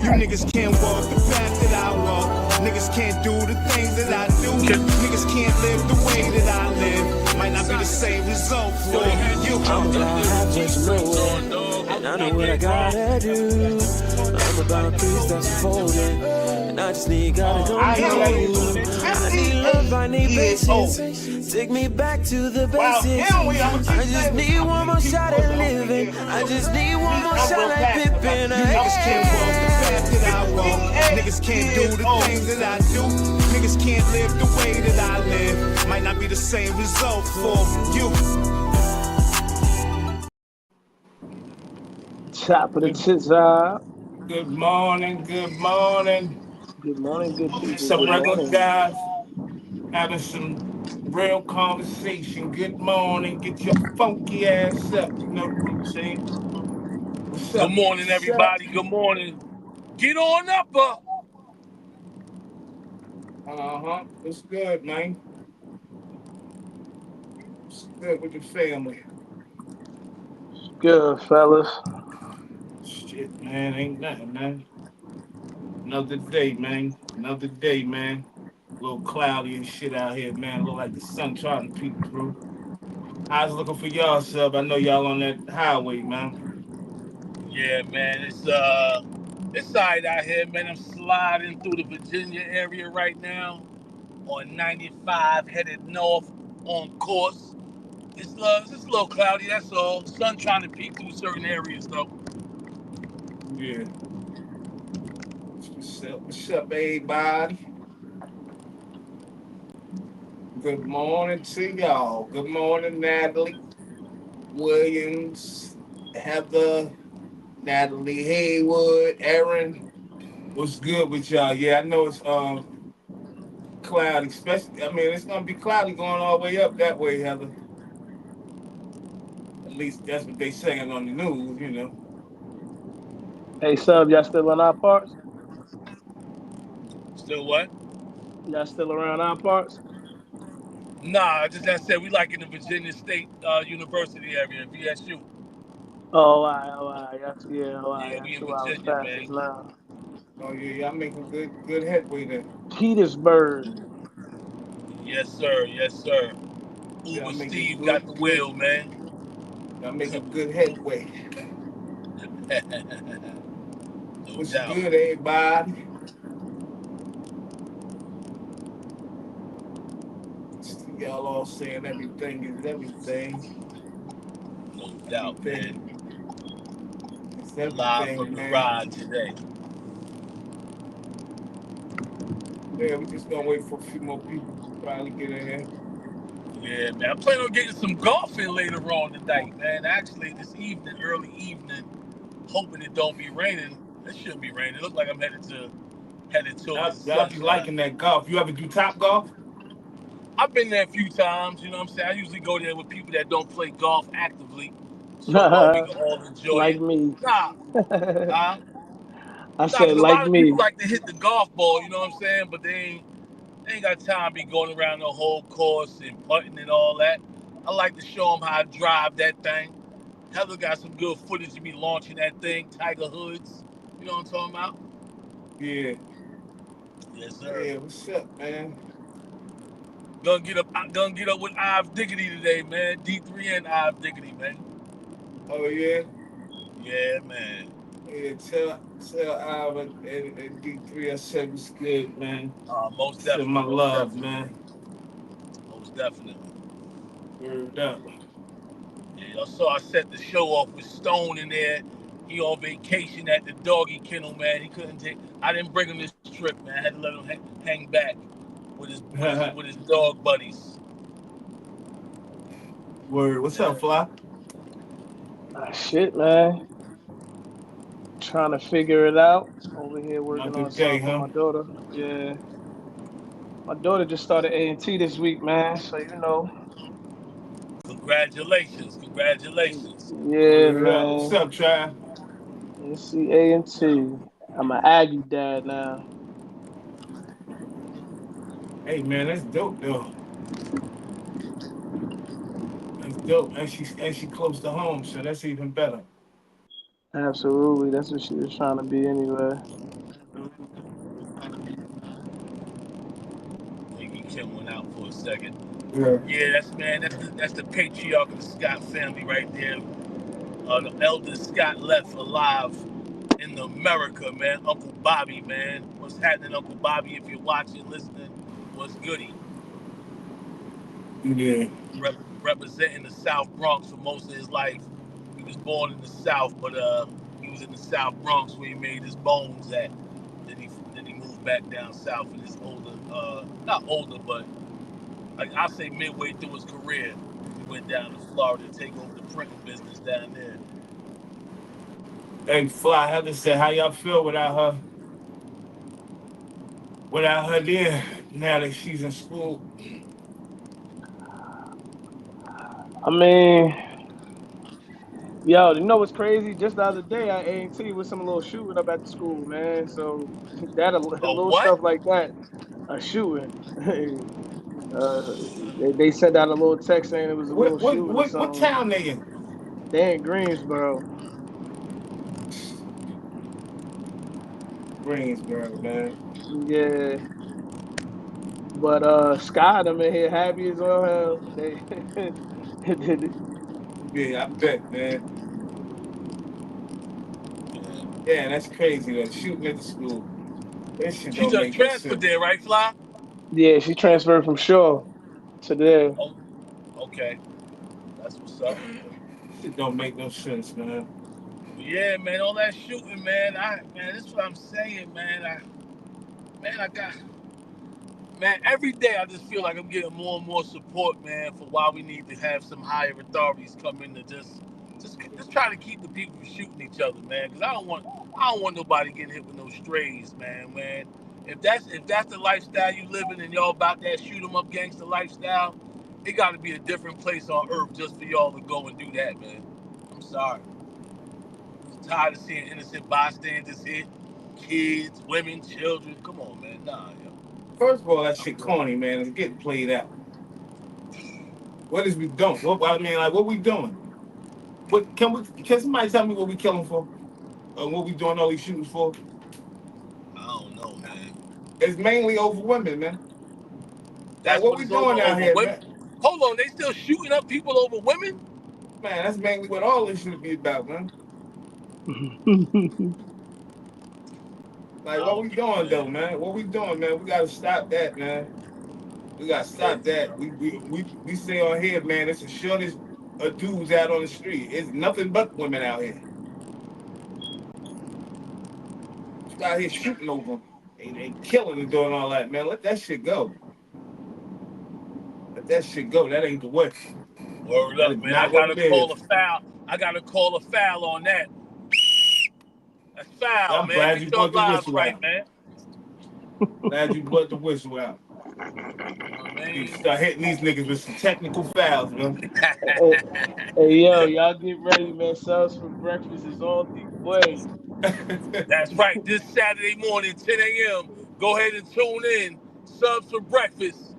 You niggas can't walk the path that I walk. Niggas can't do the things that I do. Niggas can't live the way that I live. Might not be the same result for you. I'm about halfway to nowhere, and I know what I gotta do. I'm about peace that's unfolding, and I just need God to come through. I need love, I need patience. Take me back to the basics. I just need one more shot at living. I just need one more shot at Pippin. Niggas can't walk the path that I walk. Niggas can't do the things that I do. Niggas can't live the way that I live. Might not be the same result for you. Top of the tits out. Good morning, good morning. Good morning, good people. Some Good regular morning. guys having some real conversation. Good morning. Get your funky ass up. You know the routine. What's up? Good morning, everybody. Good morning. Get on up. What's good, man? What's good with your family? Good, fellas. Shit, man. Ain't nothing, man. Another day, man. Another day, man. A little cloudy and shit out here, man. Look like the sun trying to peek through. I was looking for y'all, sub. I know y'all on that highway, man. Yeah, man. It's all right out here, man. I'm sliding through the Virginia area right now on 95, headed north on course. It's just a little cloudy, that's all. Sun trying to peek through certain areas, though. Yeah. What's up, everybody? Good morning to y'all. Good morning, Natalie Williams, Heather, Natalie Haywood, Aaron. What's good with y'all? Yeah, I know it's cloudy, especially. I mean, it's gonna be cloudy going all the way up that way, Heather. At least that's what they saying on the news, you know. Hey, sub, y'all still on our parts? Still what? Y'all still around our parts? Nah, just as I said, we like in the Virginia State University area, VSU. Oh, all right. Yeah, all right. Yeah, That's we in 2 hours Virginia, past us man. now. Oh yeah, y'all making good headway there. Petersburg. Yes, sir. Yes, sir. Y'all Uber making Steve got the wheel, man. Y'all making good headway. No What's doubt. good, everybody? Y'all all saying everything is everything. No doubt, man. It's Live everything, from the man. ride today. Yeah, we just gonna wait for a few more people to probably get in here. Yeah, man. I plan on getting some golf in later on tonight, man. Actually, this evening, early evening, hoping it don't be raining. It shouldn't be raining. It looks like I'm headed towards the Y'all be sunshine. liking that golf. You ever do Top Golf? I've been there a few times, you know what I'm saying? I usually go there with people that don't play golf actively. So we can all enjoy Like it. me. Nah, I because said, a like lot of people me. like to hit the golf ball, you know what I'm saying? But they ain't got time to be going around the whole course and putting and all that. I like to show them how to drive that thing. Heather got some good footage of me launching that thing, Tiger Hoods. You know what I'm talking about? Yeah. Yes, sir. Yeah, what's up, man? Gonna get up with Ive Diggity today, man. D3 and Ive Diggity, man. Oh yeah? Yeah, man. Yeah, tell Alvin and D3 I said what's good, man. Most Send definitely. my love, man. Most definitely. Word up. Yeah, so I set the show off with Stone in there. He on vacation at the doggy kennel, man. He couldn't take. I didn't bring him this trip, man. I had to let him hang back with his dog buddies. Word. What's up, Fly? Shit, man. Trying to figure it out. Over here working Another on day, something for huh? my daughter. Yeah. My daughter just started A&T this week, man. So, Congratulations. yeah, Word up. What's man. up, Trav? Let's see A&T. I'm an Aggie dad now. Hey man, that's dope though. That's dope. And she close to home, so that's even better. Absolutely. That's what she was trying to be anyway. He Kim went out for a second. Yeah. Yeah, that's the patriarch of the Scott family right there. The eldest Scott left alive in America, man. Uncle Bobby, man. What's happening, Uncle Bobby? If you're watching, listening, what's goody? Yeah. Representing the South Bronx for most of his life. He was born in the South, but he was in the South Bronx where he made his bones at. Then he moved back down south in his older, not older, but like I'll say midway through his career, he went down to Florida to take over the printing business down there. Hey, Fly, Heather said, how y'all feel without her? Without her there, now that she's in school. I mean, yo, you know what's crazy? Just the other day at A&T with some little shooting up at the school, man. So that a Oh, little what? stuff like that, a shooting. uh, they sent out a little text saying it was a What little what shooting or what what something. town they in? They in Greensboro. Greensboro, man. Yeah. But Scott, I'm in here happy as all hell. They, Yeah, I bet, man. Yeah, that's crazy though. Shooting at the school. This shit She don't just make no transferred sense. there, right, Fly? yeah, she transferred from Shaw to there. Oh, okay. That's what's up. Shit don't make no sense, man. But yeah, man, all that shooting, man. This is what I'm saying, man. I got, man. Every day, I just feel like I'm getting more and more support, man, for why we need to have some higher authorities come in to just try to keep the people from shooting each other, man. Because I don't want nobody getting hit with no strays, man. Man, if that's the lifestyle you living and y'all about that shoot 'em up gangster lifestyle, it got to be a different place on earth just for y'all to go and do that, man. I'm sorry. I'm tired of seeing innocent bystanders hit, kids, women, children. Come on, man. Nah, yo. First of all, that I'm shit good. corny, man. It's getting played out. What is we doing? I mean, like, what we doing? What can somebody tell me what we killing for? What we doing all these shootings for? I don't know, man. It's mainly over women, man. Like, That's what what we it's doing out over here, women. man? Hold on, they still shooting up people over women? Man, that's mainly what all this should be about, man. I Like, what we don't know, doing though, man. man? What we doing, man? We gotta stop that, man. We gotta It's stop crazy, that. yo. We say on here, man. It's the shortest of dudes out on the street. It's nothing but women out here. You out here shooting over them. They killing and doing all that, man. Let that shit go. Let that shit go. That ain't the way. Word That up, is man. I not what gotta it call a is. foul. I gotta call a foul on that. That's foul, I'm man. glad Get you your brought the lives whistle right, out. man. Glad you brought the whistle out. You know what I You mean? start hitting these niggas with some technical fouls, man. Hey, hey, yo, y'all get ready, man. Subs for breakfast is on the way. That's right. This Saturday morning, 10 a.m. Go ahead and tune in. Subs for breakfast.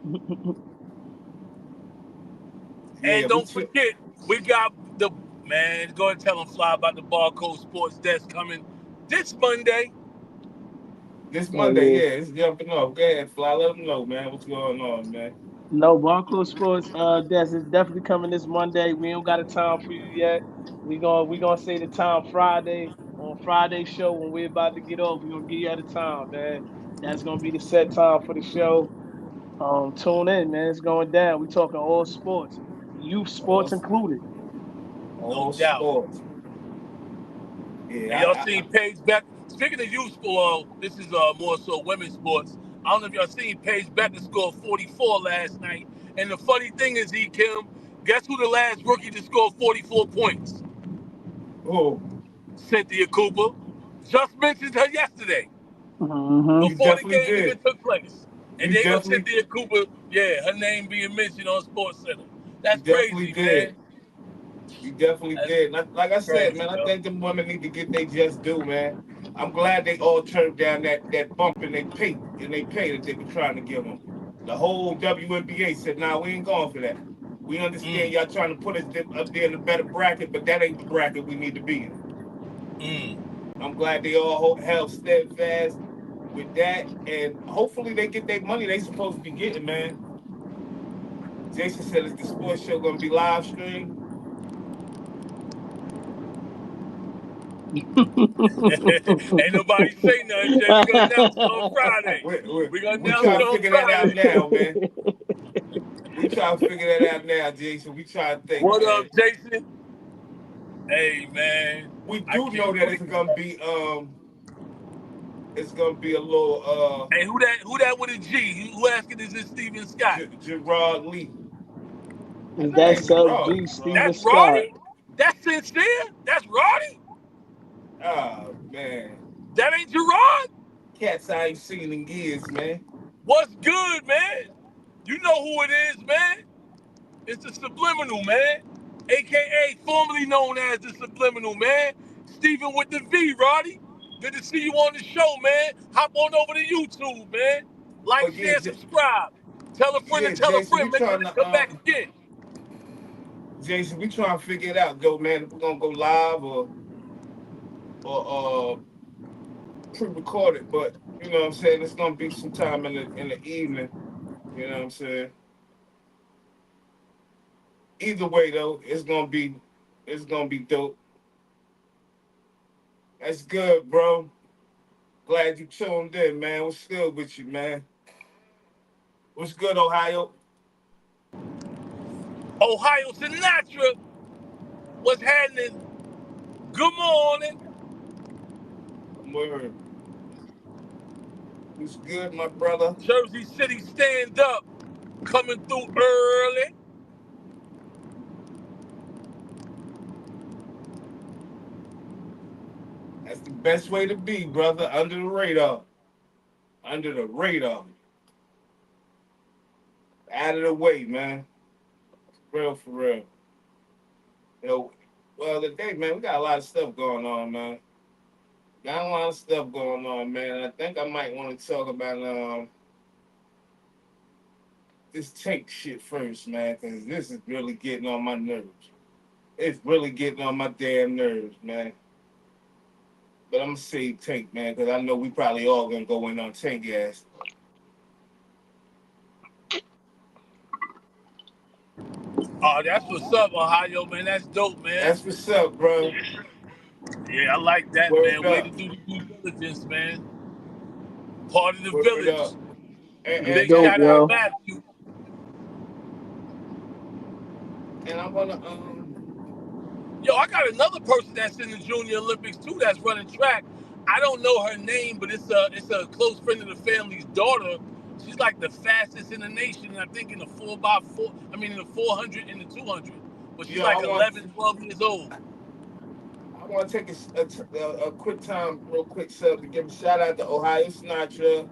Yeah, And we don't took forget, we got the man. Go ahead and tell them Fly about the Barcode Sports Desk coming this Monday. this Oh Monday. yeah. Yeah, it's jumping off. Go ahead, Fly. Let them know, man. What's going on, man? No, Barcode Sports Desk is definitely coming this Monday. We don't got a time for you yet. We gonna say the time Friday on Friday show when we're about to get off. We're gonna give you at a time, man. That's gonna be the set time for the show. Tune in, man. It's going down. We talking all sports, youth All, sports included. No all doubt. sports. And y'all Yeah, seen Paige Beck. Speaking of youth sport, this is more so women's sports. I don't know if y'all seen Paige Becker score 44 last night. And the funny thing is, Kim, guess who the last rookie to score 44 points? oh, Cynthia Cooper. Just mentioned her yesterday Mm-hmm. you before the definitely game even did. took place. And You they go definitely, Cynthia Cooper, yeah, her name being mentioned on Sports Center. you That's definitely crazy, did. man. You definitely That's did. Like I said, crazy, man, I yo. think the women need to get their just due, man. I'm glad they all turned down that bump in they pay that they were trying to give them. The whole WNBA said, "Nah, we ain't going for that. We understand Mm, y'all trying to put us up there in a better bracket, but that ain't the bracket we need to be in." mm. I'm glad they all held steadfast with that, and hopefully they get their money they supposed to be getting, man. Jason said, is the sports show gonna be live streamed? Ain't nobody say nothing, Jay. We gonna announce it on Friday. We gonna We announce trying it to on figure that out Friday. now, man. We trying to figure that out now, Jason. We trying to think, What man. up, Jason? Hey, man. We I do know can't that wait. it's gonna be a little Hey, who that with a G? Who asking is this Steven Scott? Gerard Lee. I know that That's ain't Sub Gerard. G. Steven That's Scott. Roddy? That's sincere? That's Roddy? Oh man. That ain't Gerard? Cats I ain't seen in years, man. What's good, man? You know who it is, man. It's the Subliminal, man. AKA formerly known as the Subliminal, man. Steven with the V, Roddy. Good to see you on the show, man. Hop on over to YouTube, man. Like, But yeah, share, subscribe. Tell a friend to tell a Jason, we friend. Make sure trying they come back to again. Jason, we trying to figure it out, though, man. If we're gonna go live or pre-recorded, but you know what I'm saying, it's gonna be sometime in the evening. You know what I'm saying? Either way though, it's gonna be dope. That's good, bro. Glad you tuned in, man. What's good with you, man? What's good, Ohio? Ohio Sinatra, what's happening? Good morning. Word. What's good, my brother? Jersey City, stand up. Coming through early. That's the best way to be, brother. Under the radar. Under the radar. Out of the way, man. For real. Yo, well, today, man, we got a lot of stuff going on, man. Got a lot of stuff going on, man. I think I might want to talk about this tank shit first, man, because this is really getting on my nerves. It's really getting on my damn nerves, man. But I'm gonna say tank, man, because I know we probably all gonna go in on tank gas. Oh, that's what's up, Ohio, man. That's dope, man. That's what's up, bro. Yeah, I like that, Word man. Way to up. do the due diligence, man. Part of the Word village. up. It's Big dope, shout out, yo. Matthew. And I wanna Yo, I got another person that's in the Junior Olympics too. That's running track. I don't know her name, but it's a close friend of the family's daughter. She's like the fastest in the nation. I think in the 4x4. I mean, in the 400 and the 200. But she's yo, like 11, 12 years old. I want to take a quick time, real quick, sub, to give a shout out to Ohio Sinatra,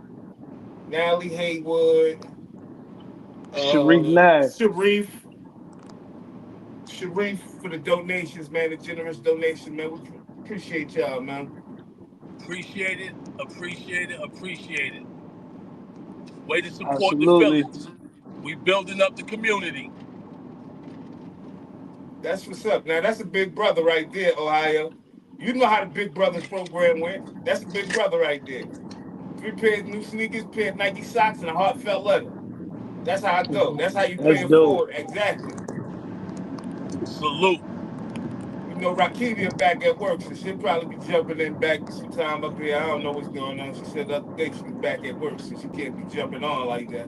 Natalie Haywood, Sharif Nash. Sharif for the donations, man, the generous donation, man. We appreciate y'all, man. Appreciate it, appreciate it, appreciate it. Way to support the Absolutely. village. We building up the community. That's what's up. Now, that's a big brother right there, Ohio. You know how the Big Brother program went. That's a big brother right there. 3 pairs of new sneakers, pair of Nike socks, and a heartfelt letter. That's how I go. That's how you pay That's it dope. forward. Exactly. Salute. You know, Rakivia back at work, so she'll probably be jumping in back sometime up here. I don't know what's going on. She said the other day she was back at work, so she can't be jumping on like that.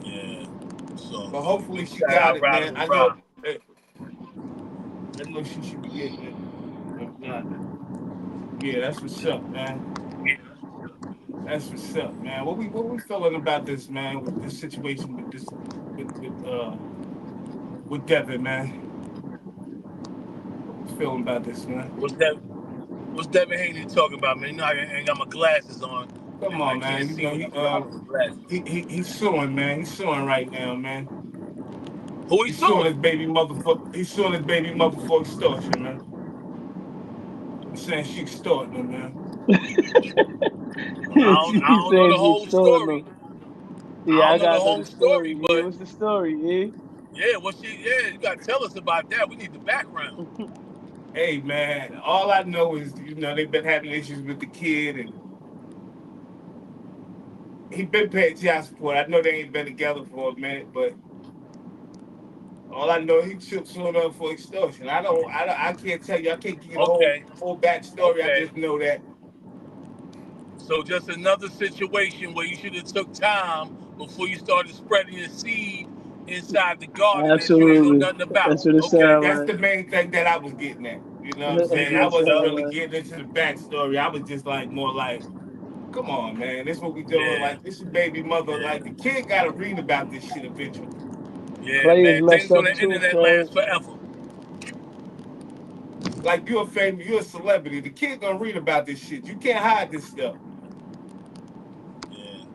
Yeah. So But hopefully big she shout got out it, Riley man. Rob. I know she should be getting it. If not, yeah, that's what's up, man. That's what's up, man. What we feeling about this, man? With this situation, with this, with Devin, man. What we feeling about this, man? What's Devin Haney talking about, man? You know I ain't got my glasses on. Come I on, can't man. You see know when I'm driving with glasses. he's suing, man. He's suing right now, man. Who he He's suing his suing? baby mother for extortion, man. He's saying she extorting him, man. I He don't know the says whole she's storing story. them. I Yeah, don't I know the gotta know whole the story, story. Yeah, but what's the story, yeah, you gotta tell us about that. We need the background. Hey, man. All I know is, they've been having issues with the kid, and he been paying child support. I know they ain't been together for a minute, but all I know he suing up for extortion. I can't tell you. I can't give you the Okay. whole backstory. I Okay. just know that. So just another situation where you should have took time before you started spreading your seed inside the garden that you ain't know Absolutely. nothing about. That's what it Okay. sounds That's like. the main thing that I was getting at. You know what I'm That's saying? what I it wasn't sounds really like. getting into the backstory. I was just like more like, come on, man, this what we doing. Yeah. Like, this is baby mother. Yeah. Like, the kid got to read about this shit eventually. Yeah, Clay is man. messed Things on up the too, internet Clay. last forever. Like, you're a celebrity. The kid gonna read about this shit. You can't hide this stuff. Yeah.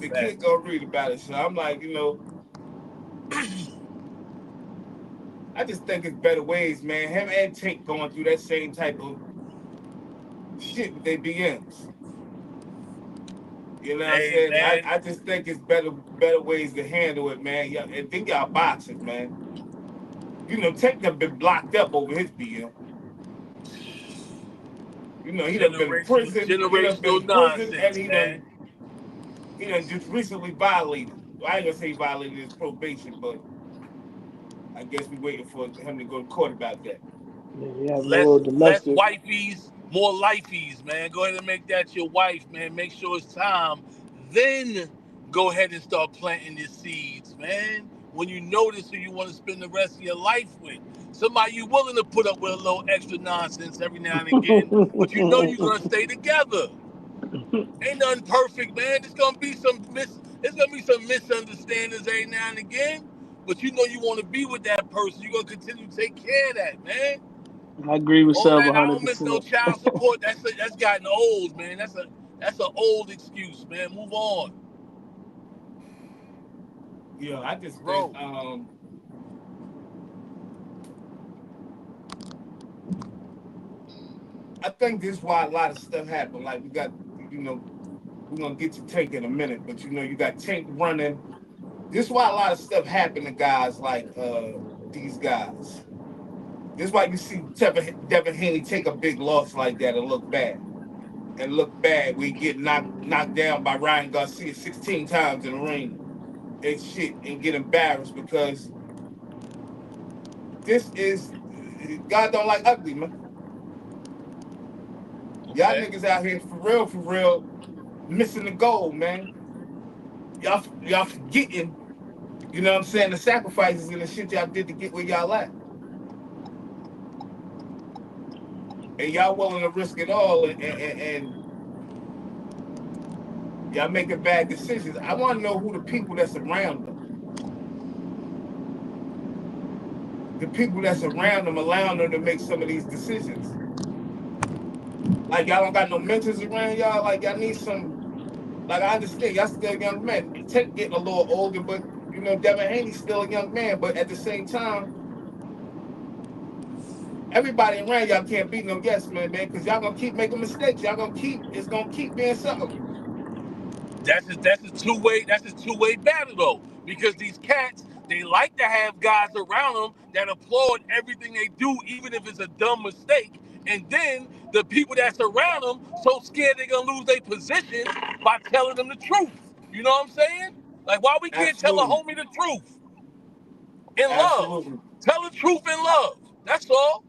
The kid gonna read about it. So I'm like, I just think it's better ways, man. Him and Tank going through that same type of shit with their BMs. You know what I'm Hey, saying? man. I just think it's better ways to handle it, man. Yeah, and think y'all boxers, man. Tank done been blocked up over his BM. He done been in prison. He done been Generational in prison, and nonsense, man. he done just recently violated. Well, I ain't gonna say he violated his probation, but I guess we waiting for him to go to court about that. Yeah, he having a Less little less domestic. wifeys, more lifeys, man. Go ahead and make that your wife, man. Make sure it's time. Then go ahead and start planting your seeds, man. When you notice who you want to spend the rest of your life with. Somebody you willing to put up with a little extra nonsense every now and again, but you know you're gonna stay together. Ain't nothing perfect, man. There's gonna be some misunderstandings every now and again. But you know you want to be with that person. You're gonna continue to take care of that, man. I agree with All Sub that I don't miss 100%. no child support. That's gotten old, man. That's an old excuse, man. Move on, I just think bro. I think this is why a lot of stuff happened. Like we got, we're gonna get to Tank in a minute, but you got Tank running. This is why a lot of stuff happened to guys like these guys. This is why you see Devin Haney take a big loss like that and look bad. And look bad when he get knocked down by Ryan Garcia 16 times in the ring and shit and get embarrassed because this is God don't like ugly, man. Y'all Okay. niggas out here for real, missing the goal, man. Y'all forgetting, you know what I'm saying, the sacrifices and the shit y'all did to get where y'all at. And y'all willing to risk it all and y'all making bad decisions. I want to know who the people that's around them. The people that's around them, allowing them to make some of these decisions. Like y'all don't got no mentors around y'all. Like y'all need some. Like I understand y'all still young men. Tech getting a little older, but Devin Haney's still a young man. But at the same time, everybody around y'all can't be no yes man, because y'all gonna keep making mistakes. It's gonna keep being something. That's a two-way battle though, because these cats they like to have guys around them that applaud everything they do, even if it's a dumb mistake. And then the people that's around them so scared they're gonna lose their position by telling them the truth. You know what I'm saying? Like why we can't tell a Absolutely, homie the truth in love? absolutely. Tell the truth in love. That's all.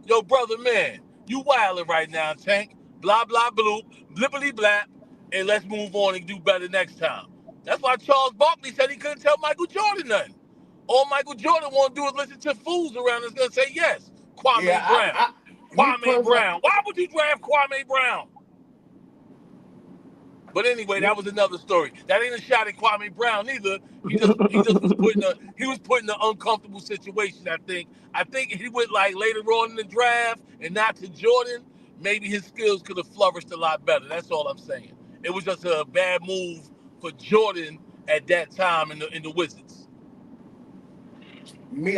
Yo, brother, man, you wildin' right now, Tank. Blah, blah, bloop, blippity blap, and let's move on and do better next time. That's why Charles Barkley said he couldn't tell Michael Jordan nothing. All Michael Jordan want to do is listen to fools around that's going to say yes. Yeah, Kwame Brown. me Kwame personally, Brown. Why would you draft Kwame Brown? But anyway, that was another story. That ain't a shot at Kwame Brown either. He just was put in an uncomfortable situation. I think if he went like later on in the draft and not to Jordan, maybe his skills could have flourished a lot better. That's all I'm saying. It was just a bad move for Jordan at that time in the Wizards.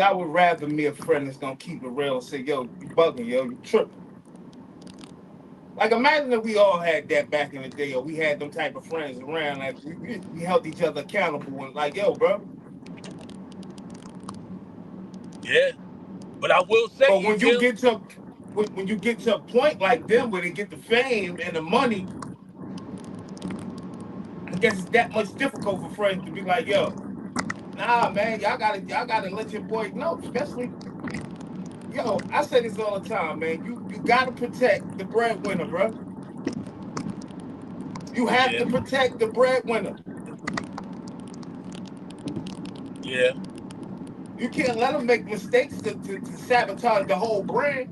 I would rather me a friend that's gonna keep it real and say, yo, you bugging, yo, you tripping. Like imagine if we all had that back in the day, or we had them type of friends around, like we held each other accountable and like, yo, bro. Yeah, but I will say, But Jim. when you get to a point like them where they get the fame and the money, guess it's that much difficult for friends to be like, yo, nah, man, y'all gotta let your boy know, especially, yo, I say this all the time, man. You gotta protect the breadwinner, bro. You have Yeah. to protect the breadwinner. Yeah. You can't let them make mistakes to sabotage the whole brand.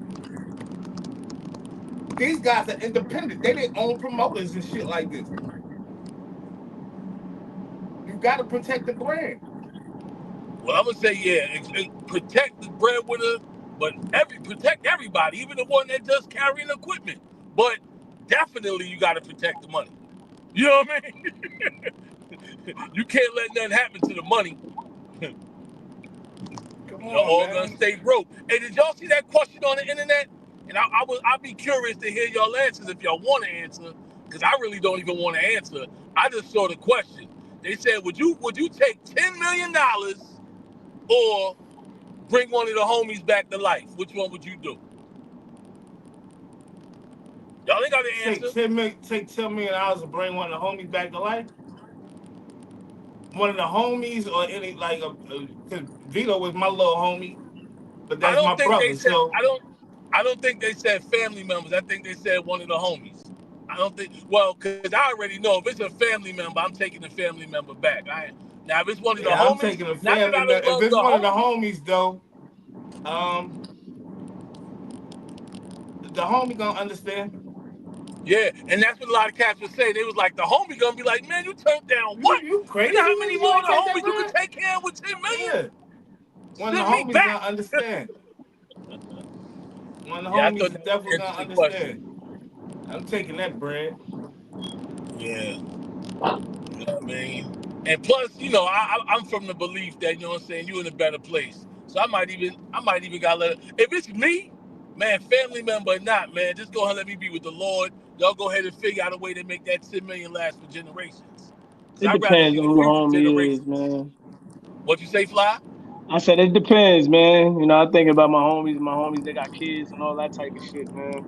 These guys are independent. They their own promoters and shit like this. You got to protect the brand. Well, I'm gonna say protect the breadwinner, but protect everybody, even the one that does carrying equipment. But definitely, you got to protect the money. You know what I mean? You can't let nothing happen to the money. Come Y'all on, all gonna man. stay broke. Hey, did y'all see that question on the internet? And I'll be curious to hear y'all answers if y'all want to answer, because I really don't even want to answer. I just saw the question. They said, would you take $10 million or bring one of the homies back to life? Which one would you do? Y'all ain't got the answer. Take $10 million to bring one of the homies back to life. One of the homies or any like because Vito was my little homie, but I that's don't my think they brother. said. So I don't think they said family members. I think they said one of the homies. I don't think. Well, because I already know if it's a family member, I'm taking the family member back. Now if it's one of the yeah, I'm homies, taking a not that family I don't member. If love it's the one of the homie. homies though, the homie gonna understand. Yeah, and that's what a lot of cats would say. They was like, the homie gonna be like, man, you turned down what? You You crazy, know how many nigga? You more of ain't the take that homies you can bread? take care of with 10 million? Yeah. One of the Send me homies back. gonna understand. One of the Yeah, I homies thought is that was an definitely gonna interesting understand. question. I'm taking that bread. Yeah. You know what I mean? And plus, I'm from the belief that, you know what I'm saying, you in a better place. So I might even gotta let it. If it's me, man, family member or not, man, just go ahead and let me be with the Lord. Y'all go ahead and figure out a way to make that 10 million last for generations. Cause It I'd rather depends see on the who the future homie is, generations. man. What you say, Fly? I said it depends, man. You know, I think about my homies. My homies, they got kids and all that type of shit, man.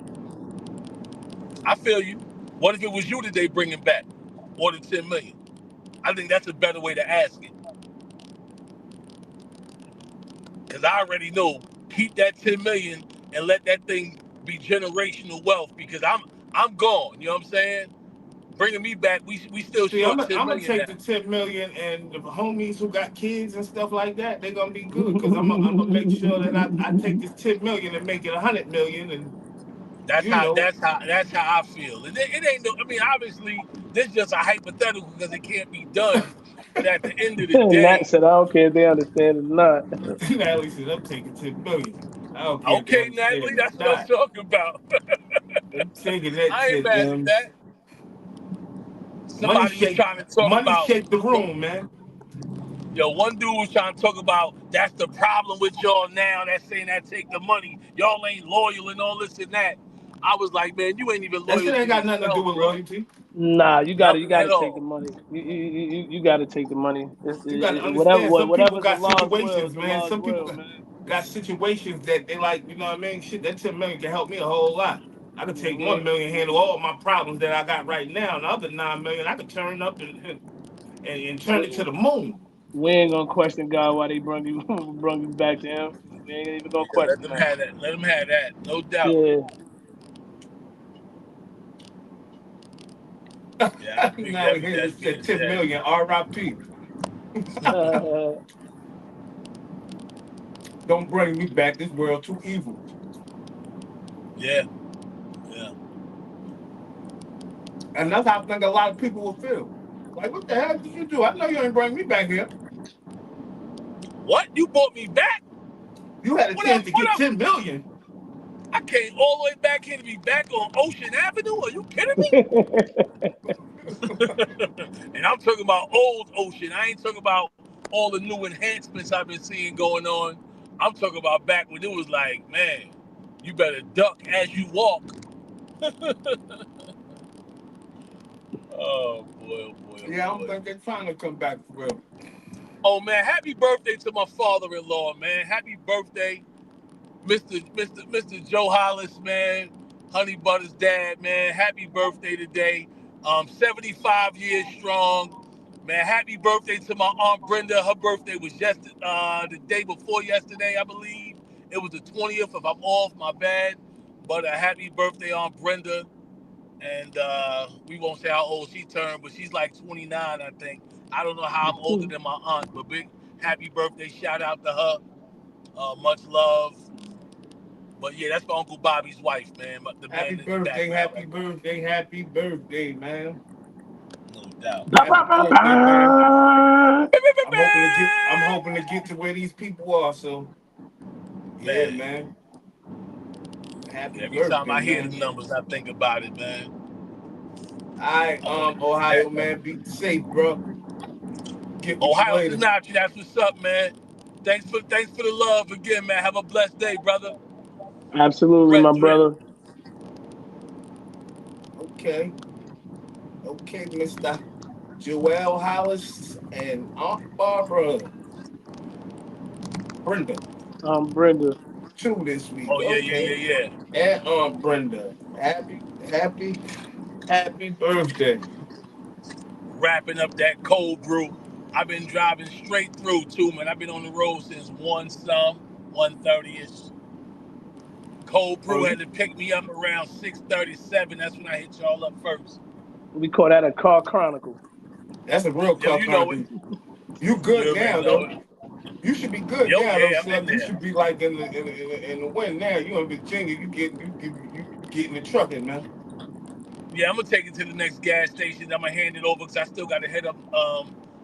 I feel you. What if it was you that they bringing back? Or the 10 million? I think that's a better way to ask it. Because I already know, keep that 10 million and let that thing be generational wealth, because I'm gone. You know what I'm saying? Bringing me back, we still See, I'm short gonna 10 I'm gonna million take the now. 10 million and the homies who got kids and stuff like that, they're gonna be good because I'm gonna make sure that I take this 10 million and make it 100 million and That's you how know I feel. It ain't no. I mean, obviously, this is just a hypothetical because it can't be done. But at the end of the Nat day, said, I don't care if they understand it or not. Natalie says I'm taking 10 million. I don't care if they okay, Natalie, understand it or that's what I'm not. talking about. I'm taking that I ain't 10 mad at M's. that. Somebody was trying to talk Money about. shake the room, man. Yo, one dude was trying to talk about that's the problem with y'all now. That's saying that take the money. Y'all ain't loyal and all this and that. I was like, man, you ain't even That loyal shit to ain't got nothing to do yourself, with bro. loyalty. Nah, you Nothing got at to take the all. money. You got to take the money. You got to understand some people Whatever's the got Lord's will is situations, the man. Lord's Some people will, man. got situations that they like, you know what I mean? Shit, that 10 million can help me a whole lot. I could take Hmm 1 million, handle all my problems that I got right now. And the other 9 million, I could turn up and turn it to the moon. We ain't gonna question God why they brung you brung you back to Him. We ain't even gonna Yeah, let question them that. have that. Let them have that. No doubt. Yeah. Yeah, I think Now we hear you that said being 10 said. million, RIP. Don't bring me back. This world too evil. Yeah, yeah. And that's how I think a lot of people will feel. Like, what the hell did you do? I know you ain't bring me back here. What? You brought me back? You had a What up? chance to What get up? 10 million. I came all the way back here to be back on Ocean Avenue? Are you kidding me? And I'm talking about old Ocean. I ain't talking about all the new enhancements I've been seeing going on. I'm talking about back when it was like, man, you better duck as you walk. Oh boy, oh boy, oh Yeah, I don't boy. think they're trying to come back for real. Oh man, happy birthday to my father-in-law, man. Happy birthday, Mr. Joe Hollis, man. Honey Butter's dad, man. Happy birthday today. 75 years strong. Man, happy birthday to my Aunt Brenda. Her birthday was the day before yesterday, I believe. It was the 20th. If I'm off, my bad. But a happy birthday, Aunt Brenda. And we won't say how old she turned, but she's like 29, I think. I don't know how I'm older than my aunt, but big happy birthday. Shout out to her. Much love. But yeah, that's my Uncle Bobby's wife, man. The Happy man in the birthday, background happy right there. birthday, happy birthday, man. No doubt. Happy birthday, man. I'm hoping to get to where these people are. So yeah, man. Happy Every time birthday, I hear the man. numbers, I think about it, man. All right, Ohio, man. Be safe, bro. Get with you Ohio later. Sinatra, that's what's up, man. Thanks for the love again, man. Have a blessed day, brother. Absolutely, my Red drip. brother. Okay. Okay, Mr. Joel Hollis and Aunt Barbara. Brenda. Brenda. Two this week. Oh Okay. yeah. And Aunt Brenda. Happy birthday. Wrapping up that cold brew. I've been driving straight through too, man. I've been on the road since 1:30ish. Cold Oh, brew had to pick me up around 6:37. That's when I hit y'all up first. We call that a car chronicle. that's a real Yo, car you know it. chronicle. You You good already now, know though. it. You should be good Yo, now, though, yeah, I'm in son. You there. should be like in the win now. You in Virginia, you getting the trucking, man. Yeah, I'm gonna take it to the next gas station. I'm gonna hand it over because I still got to head up.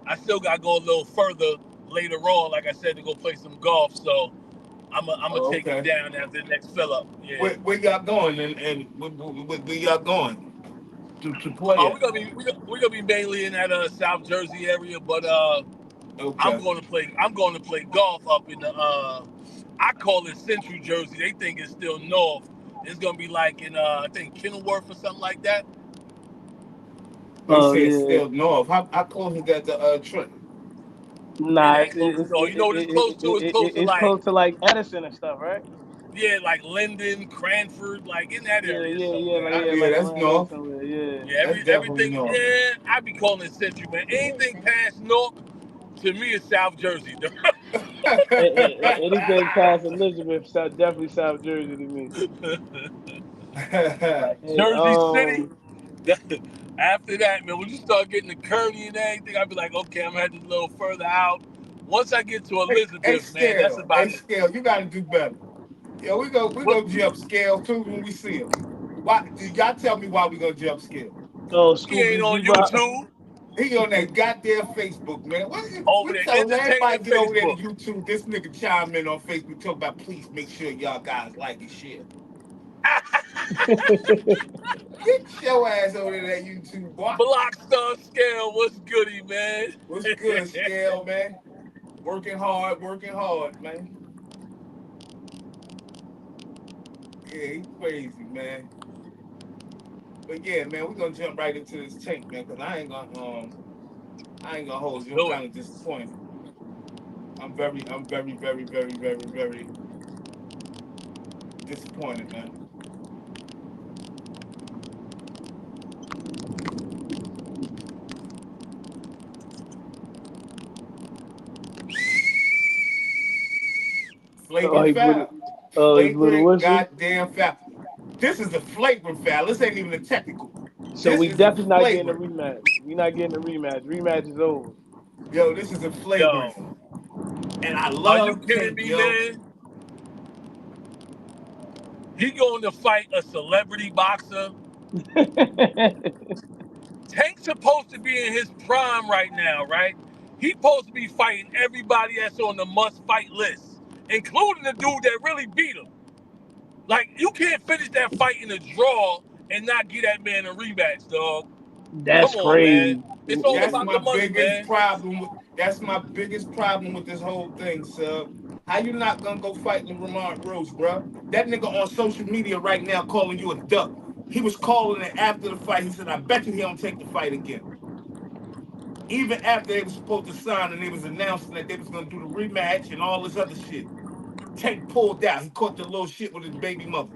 I still got to go a little further later on, like I said, to go play some golf. So I'm gonna Oh, take it okay. down after the next fill up. Yeah. Where y'all going and where y'all going to play at? We're gonna be mainly in that South Jersey area, but Okay. I'm going to play golf up in the I call it Central Jersey. They think it's still north. It's gonna be like in I think Kenilworth or something like that. Oh, you Oh say it's yeah. still north. How close is that to Trenton? It Nah, ain't close to all. You know what it's close to? It's close to it's like close to like Edison and stuff, right? yeah, like Linden, Cranford, like in that area somewhere. Yeah, Yeah, like that's around there north. somewhere. Yeah. Yeah, That's definitely everything. north. Yeah, I be calling it Central, man. Anything past North to me is South Jersey. Anything past Elizabeth, definitely South Jersey to me. Hey, Jersey City. After that, man, when you start getting to Kearney and everything, I'd be like, okay, I'm heading a little further out. Once I get to hey, Elizabeth, man, that's scale. Hey, about it. scale. You got to do better. Yeah, we What? go jump scale too when we see him. Why? Y'all tell me why we gonna jump scale? oh, He ain't Scooby on Doo. YouTube. He on that goddamn Facebook, man. Over We there, telling everybody entertaining get over there to Facebook. YouTube. This nigga chime in on Facebook talk about please make sure y'all guys like and share. Get your ass over there to that YouTube, boy. Blockstar Scale, what's goody, man? What's good, scale, man? Working hard, man. Yeah, he crazy, man. But yeah, man, we're gonna jump right into this tank, man, because I ain't gonna hold Let's you. I'm do it. kind of disappointed. I'm very disappointed, man. oh, Flagrant he blew the foul. he blew the Flagrant whistle. goddamn foul. This is a flagrant foul. This ain't even a technical. So This we is a definitely not getting a flagrant. rematch. We not getting a rematch. Rematch is over. Yo, this is a flagrant. Yo, And I are you love kidding Tank, me, yo. man? He going to fight a celebrity boxer. Tank's supposed to be in his prime right now, right? He's supposed to be fighting everybody that's on the must fight list, including the dude that really beat him. Like, you can't finish that fight in a draw and not give that man a rematch, dog. That's Come on, man. crazy. It's all That's about my the money, biggest man. problem with this whole thing, sir. How you not gonna go fight Lamar Rose, bro? That nigga on social media right now calling you a duck. He was calling it after the fight. He said, I bet you he don't take the fight again. Even after they was supposed to sign and they was announcing that they was gonna do the rematch and all this other shit. Tank pulled out. He caught the little shit with his baby mother.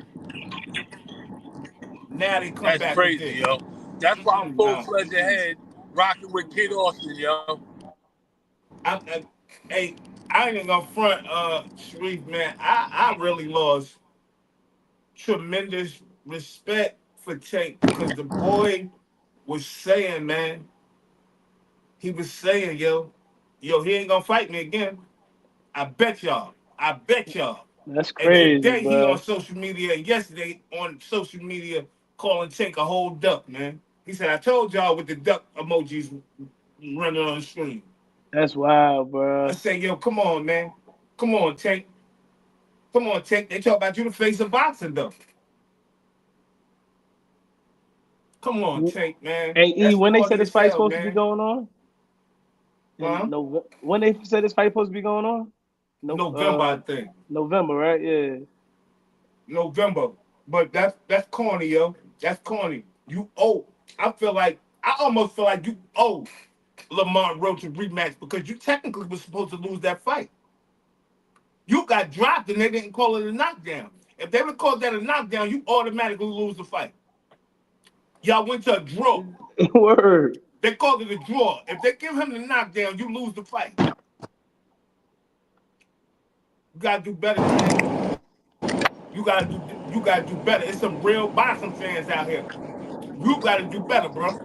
Now they come That's back with crazy, this. yo. That's why I'm full Nah. fledged ahead, rocking with Kid Austin, yo. Hey, I ain't even gonna front, Sharif, man. I really lost tremendous respect for Tank because the boy was saying, man, he was saying, yo, he ain't gonna fight me again. I bet y'all. I bet y'all. That's And crazy, today he on bro. social media, and yesterday on social media, calling Tank a whole duck, man. He said, I told y'all with the duck emojis running on the screen. That's wild, I bro. say, yo, come on, man. Come on, Tank. Come on, Tank. They talk about you the face of boxing, though. Come on, Tank, man. Hey, E, That's when they said corny this as fight hell, supposed to be man. going on? Huh? When they said this fight supposed to be going on? No, November, I think. November, right? Yeah. November. But that's corny, yo. That's corny. You owe. I almost feel like you owe Lamont Roach a rematch because you technically was supposed to lose that fight. You got dropped and they didn't call it a knockdown. If they would call that a knockdown, you automatically lose the fight. Y'all went to a draw. Word. They called it a draw. If they give him the knockdown, you lose the fight. You gotta do better, Tank. You gotta do better. It's some real boxing fans out here. You gotta do better, bro.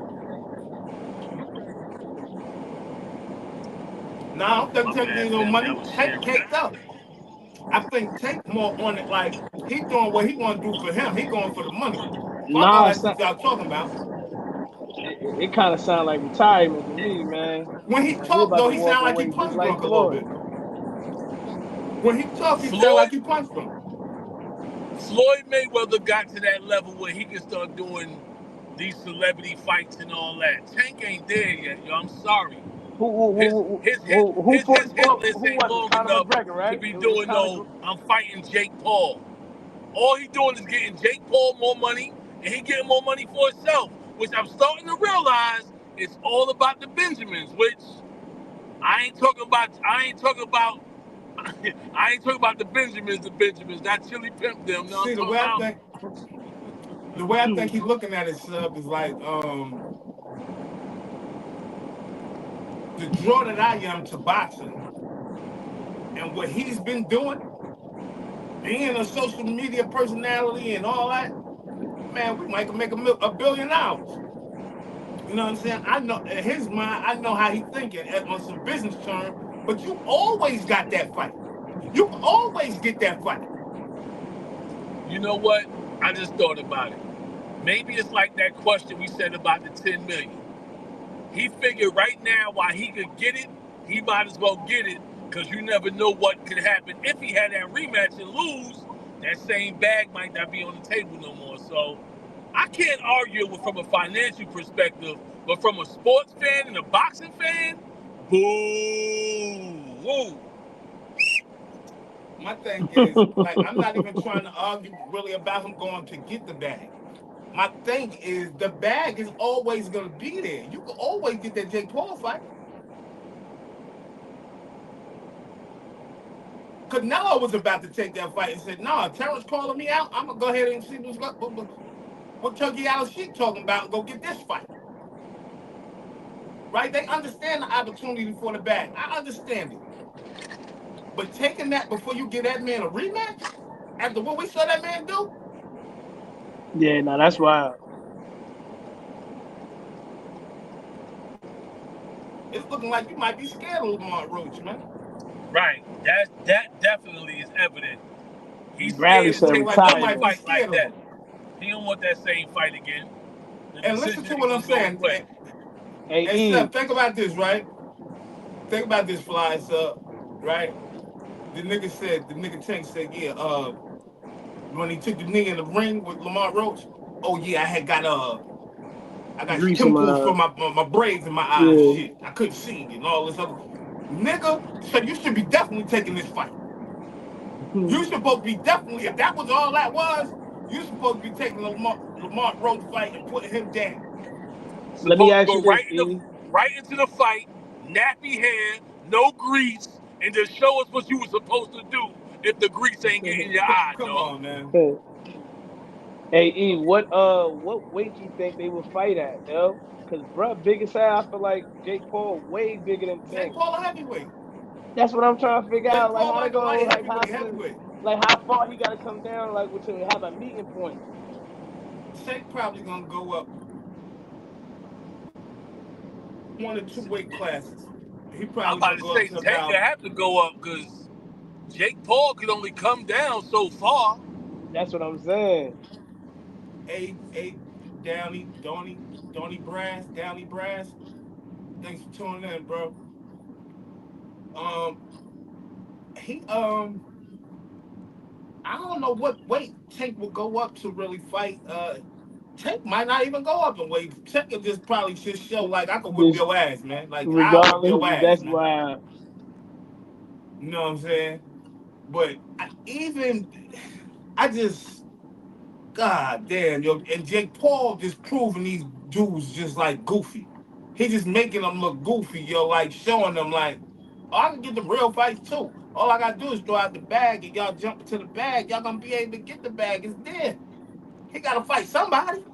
Nah, I don't think My Tank bad, needs no family. I money. was Tank sharing. caked up. I think Tank more on it like he doing what he want to do for him. He going for the money. Fuck all Nah, that shit y'all talking about. it kind of sound like retirement to me, man. When he Like he talk about though, to he walk sound like he away just punch like drunk a little Floyd. bit. When he talk, he sound like Floyd he punch drunk. Floyd Mayweather got to that level where he can start doing these celebrity fights and all that. Tank ain't there yet, yo. I'm sorry. Who who His who his who, hit who, who his fought? his hit Who list ain't was it? long Conor enough McGregor, to right? be It was doing Conor. no. I'm fighting Jake Paul. All he doing is getting Jake Paul more money, and he getting more money for himself. Which I'm starting to realize it's all about the Benjamins. Which I ain't talking about. I ain't talking about. I ain't talking about the Benjamins. The Benjamins, not Chili Pimp them. No, I'm See, talking about. the way I think he's looking at it, sub, is like the draw that I am to boxing and what he's been doing, being a social media personality and all that. Man, we might make $1 billion. You know what I'm saying? I know in his mind, I know how he's thinking on some business terms, but you always got that fight. You always get that fight. You know what? I just thought about it. Maybe it's like that question we said about the 10 million. He figured right now while he could get it, he might as well get it because you never know what could happen. If he had that rematch and lose, that same bag might not be on the table no more. So I can't argue with from a financial perspective, but from a sports fan and a boxing fan, boo. Woo. My thing is, like, I'm not even trying to argue really about him going to get the bag. My thing is, the bag is always going to be there. You can always get that Jake Paul fight. Canelo was about to take that fight and said, "Nah, Terrence calling me out. I'm gonna go ahead and see what Turkey Out Sheik talking about and go get this fight." Right? They understand the opportunity for the bag. I understand it. But taking that before you give that man a rematch after what we saw that man do, Yeah, no, that's wild. it's looking like you might be scared of Lamont Roach, man. Right. That definitely is evident. He's Bradley scared It's to said looking take like you another might be retirement. fight scared like of that. him. He don't want that same fight again. The And listen decision to ain't what I'm gonna go his saying. way. Hey And Seth, E, think about this, right? Think about this, Fly, Sub, right? The nigga Tank said, yeah, when he took the knee in the ring with Lamont Roach, oh yeah, I got grease him chemicals for my braids in my eyes, yeah. shit. I couldn't see and all this other. Nigga, so you should be definitely taking this fight. You supposed to be definitely, if that was all that was, you supposed to be taking the Lamont Roach fight and putting him down. Let me Supposed to ask go you this, E. right into the fight, nappy hair, no grease, and just show us what you were supposed to do if the grease ain't getting your eye, Come dog. on, man. Hey E, what weight you think they would fight at, yo? Cause bruh, big as hell. I feel like Jake Paul way bigger than Jake Tank. Paul a heavyweight. That's what I'm trying to figure Jake out. Like Paul how to like a light go, like how heavyweight, to, heavyweight. like how far he got to come down, like to have a meeting point. Tank probably gonna go up 1 or 2 weight classes. He I'm probably about gonna to go up say to Tank gonna about have to go up because Jake Paul could only come down so far. That's what I'm saying. A Downey Brass. Thanks for tuning in, bro. Um, he I don't know what weight Tank will go up to really fight. Tank might not even go up in weight. Tank will just probably just show like I can whip This your ass, man. Like I'll whip regardless, your ass, that's man. why. You know what I'm saying? But I just God damn, yo, and Jake Paul just proving these dudes just like goofy. He just making them look goofy, yo, like showing them like, oh, I can get the real fights too. All I gotta do is throw out the bag and y'all jump into the bag. Y'all gonna be able to get the bag. It's there. He gotta fight somebody.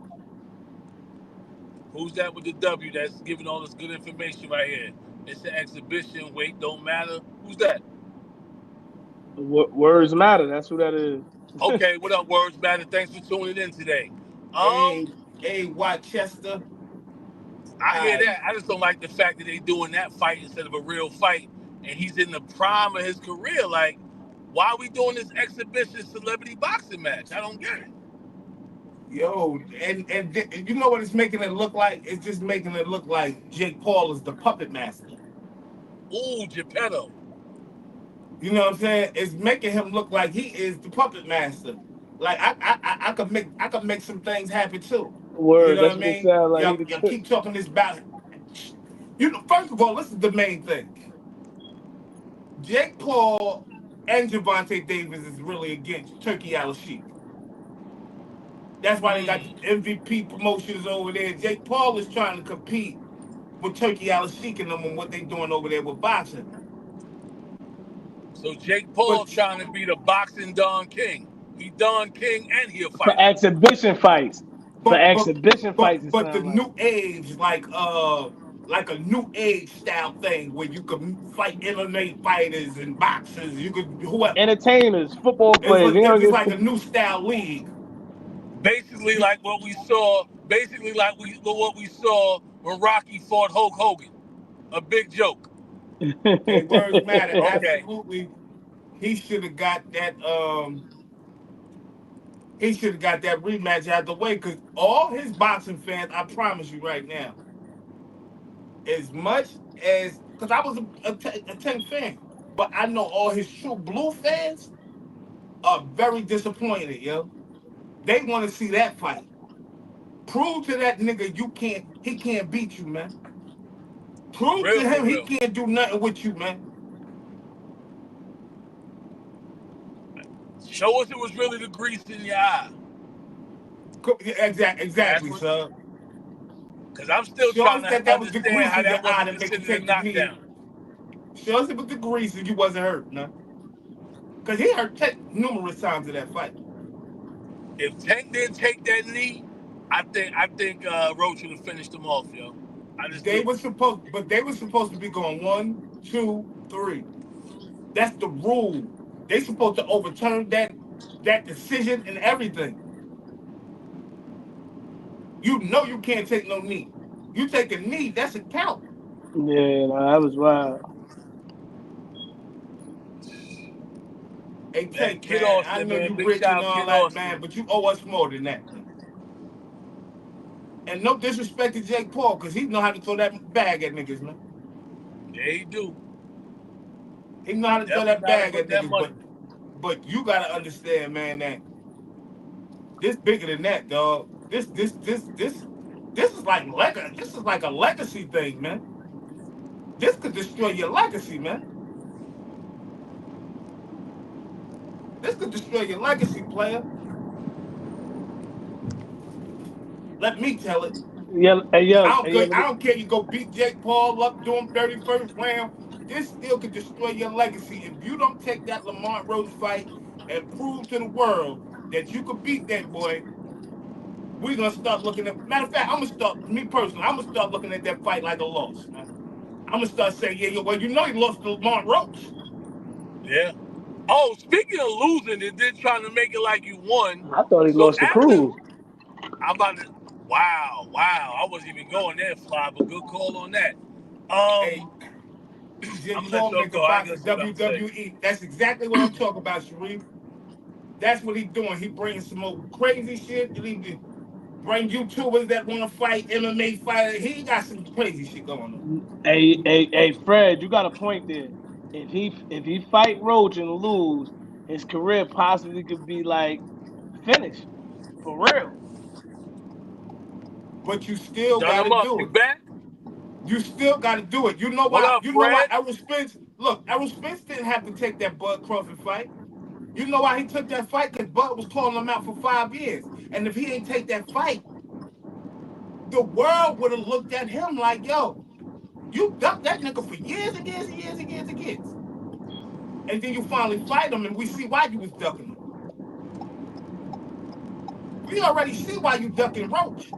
Who's that with the W that's giving all this good information right here? It's an exhibition. Weight don't matter. Who's that? Words matter. That's who that is. Okay, what up, Words Matter? Thanks for tuning in today. A Um, A Rochester. I hear I that. I just don't like the fact that they doing that fight instead of a real fight, and he's in the prime of his career. Like, why are we doing this exhibition celebrity boxing match? I don't get it. yo, and you know what it's making it look like? It's just making it look like Jake Paul is the puppet master. Ooh, Geppetto. You know what I'm saying? It's making him look like he is the puppet master. Like I could make some things happen too. You Word. know what That's I what it mean? sounds like. He Y'all the keep talking this about. You know, first of all, this is the main thing. Jake Paul and Javante Davis is really against Turkey Al Sheik. That's why they got the MVP promotions over there. Jake Paul is trying to compete with Turkey Al Sheik and them and what they doing over there with boxing. So Jake Paul But trying to be the boxing Don King. He Don King and he a for fighter. exhibition fights. For but but exhibition fights, it but the sounds like. new age like a new age style thing where you could fight MMA fighters and boxers, you could whoever. Entertainers, football players. You It's don't just get like a new style league. Basically, You, like what we saw. Basically, like what we saw when Rocky fought Hulk Hogan. A big joke. hey, words matter. Okay. Absolutely, he should have got that. He should have got that rematch out the way because all his boxing fans, I promise you right now, as much as because I was a Tank fan, but I know all his true blue fans are very disappointed, yo. They want to see that fight. Prove to that nigga he can't beat you, man. For Prove to real, for him he real. can't do nothing with you, man. Show us it was really the grease in your eye. That's Exactly, what. sir. Because I'm still Show trying us to that was the understand grease how in your that eye wasn't to make you considered a take the knee. knockdown. Show us it was the grease and you wasn't hurt, man. Because he hurt numerous times in that fight. If Tank didn't take that knee, I think Roach would have finished him off, yo. I just do. They were supposed to be going 1, 2, 3. That's the rule. They supposed to overturn that decision and everything. You know you can't take no knee. You take a knee, that's a count. yeah, nah, that was wild. Hey Man, Tank, Kid man, I Austin, know man. you Big rich and shout out all Kid that, man, Austin. but you owe us more than that, man. And no disrespect to Jake Paul, because he know how to throw that bag at niggas, man. Yeah, he do. He know how to throw Definitely that know how to bag at put that niggas, money. but you gotta understand, man, that this bigger than that, dog. This is like this is like a legacy thing, man. This could destroy your legacy, man. This could destroy your legacy, player. Let me tell it. Yeah, hey, yo, hey, yo, I don't care. You go beat Jake Paul up, do him 31st round. This still could destroy your legacy if you don't take that Lamont Rose fight and prove to the world that you could beat that boy. we're gonna start looking at. Matter of fact, I'm gonna start looking at that fight like a loss, man. I'm gonna start saying, yeah, well, you know, he lost to Lamont Roach. Yeah. Oh, speaking of losing and then trying to make it like you won. I thought he So lost to after Cruz. I'm about to wow. I wasn't even going there, Fly, but good call on that. Hey, I'm Jim gonna let Paul y'all make a go. I ain't box gonna of say what I'm saying. WWE. That's exactly what I'm talking about, Sharif. That's what he's doing. He bringing some more crazy shit. He bring YouTubers that want to fight, MMA fighter. He got some crazy shit going on. Hey, Fred, you got a point there. If he fight Roach and lose, his career possibly could be like finished for real. But you still Done got to him up. do You it. back? You still got to do it. You know What why? up, You know why? Fred? Errol Spence. Look, Errol Spence didn't have to take that Bud Crawford fight. You know why he took that fight? Because Bud was calling him out for 5 years. And if he ain't take that fight, the world would have looked at him like, yo, you ducked that nigga for years and years and years and years and years. And then you finally fight him, and we see why you was ducking him. We already see why you ducking Roach.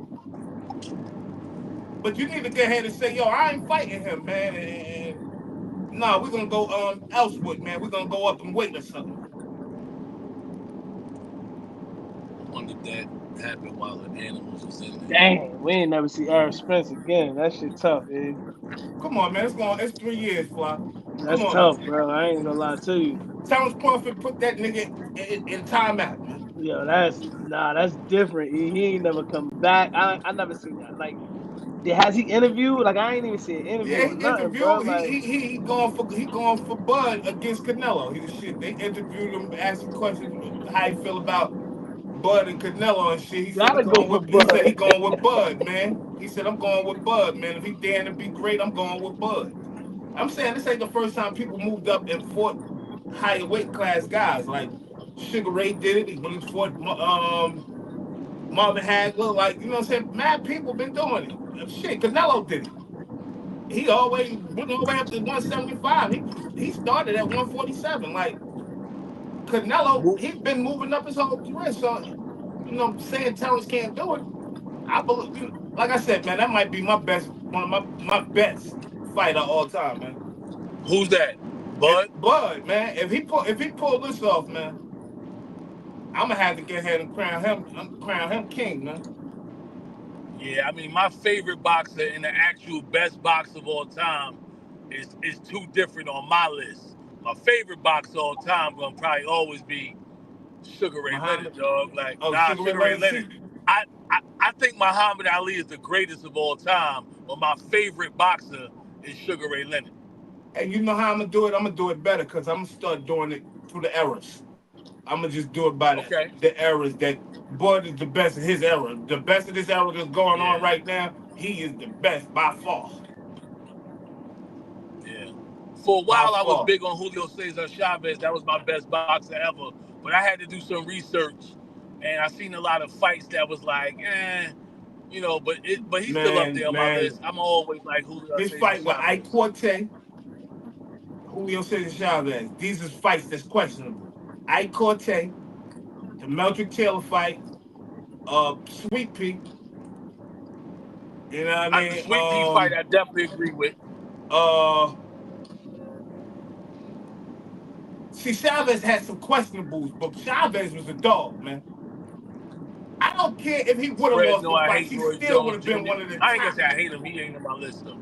But you need to go ahead and say, yo, I ain't fighting him, man. And no, we're gonna go elsewhere, man. We're gonna go up and wait or something. I wonder if that happened while the animals was in there. Dang, we ain't never see Errol Spence again. That shit tough, man. Come on, man. It's 3 years, Fly. Come That's on, man. tough, bro. I ain't gonna lie to you. Terrence Crawford put that nigga in timeout, man. Yo, that's different. He ain't never come back. I never seen that. Like, has he interviewed? Like, I ain't even see an interview Yeah, or he nothing, bro. interviewed. Like, He going for Bud against Canelo. He shit. They interviewed him, asked him questions how he feel about Bud and Canelo and shit. gotta go for He said he Bud. going with Bud, man. He said I'm going with Bud, man. If he daring to be great, I'm going with Bud. I'm saying this ain't the first time people moved up and fought higher weight class guys. Like Sugar Ray did it when he fought Marvin Hagler. Like, you know what I'm saying? Mad people been doing it. Shit, Canelo did it. He always went all the way up to 175. He started at 147. Like Canelo, he's been moving up his whole career. So, you know, saying Terrence can't do it, I believe. You know, like I said, man, that might be one of my best fighter all time, man. Who's that? If Bud? Bud, man, if he pull this off, man, I'm gonna have to get ahead and crown him king, man. Yeah, I mean, my favorite boxer and the actual best boxer of all time is too different on my list. My favorite boxer of all time gonna probably always be Sugar Ray Leonard, Muhammad, dog. Like, oh, nah, Sugar Ray Sugar Ray Leonard. Leonard. See, I think Muhammad Ali is the greatest of all time, but my favorite boxer is Sugar Ray Leonard. and you know how I'm gonna do it? I'm gonna do it better because I'm gonna start doing it through the eras. I'm gonna just do it by Okay. the eras that Bud is the best of his era. The best of this era that's going on Yeah, right now. He is the best by far. yeah. For a By while, I was far. big on Julio Cesar Chavez. That was my best boxer ever. But I had to do some research, and I seen a lot of fights that was like, you know. But he's still up there on my Man, list. I'm always like Julio this Cesar fight with Ike Chavez. Corte, Julio Cesar Chavez. These is fights that's questionable. Ike Corte, the Meldrick Taylor fight, Sweet Pea. You know what I The mean? Sweet Pea fight, I definitely agree with. Uh, see, Chavez had some questionables, but Chavez was a dog, man. I don't care if he would have Fred, lost know the I fights. hate He Roy still would Jones have been Jr. one of the I ain't gonna top. say I hate him. He ain't on my list though.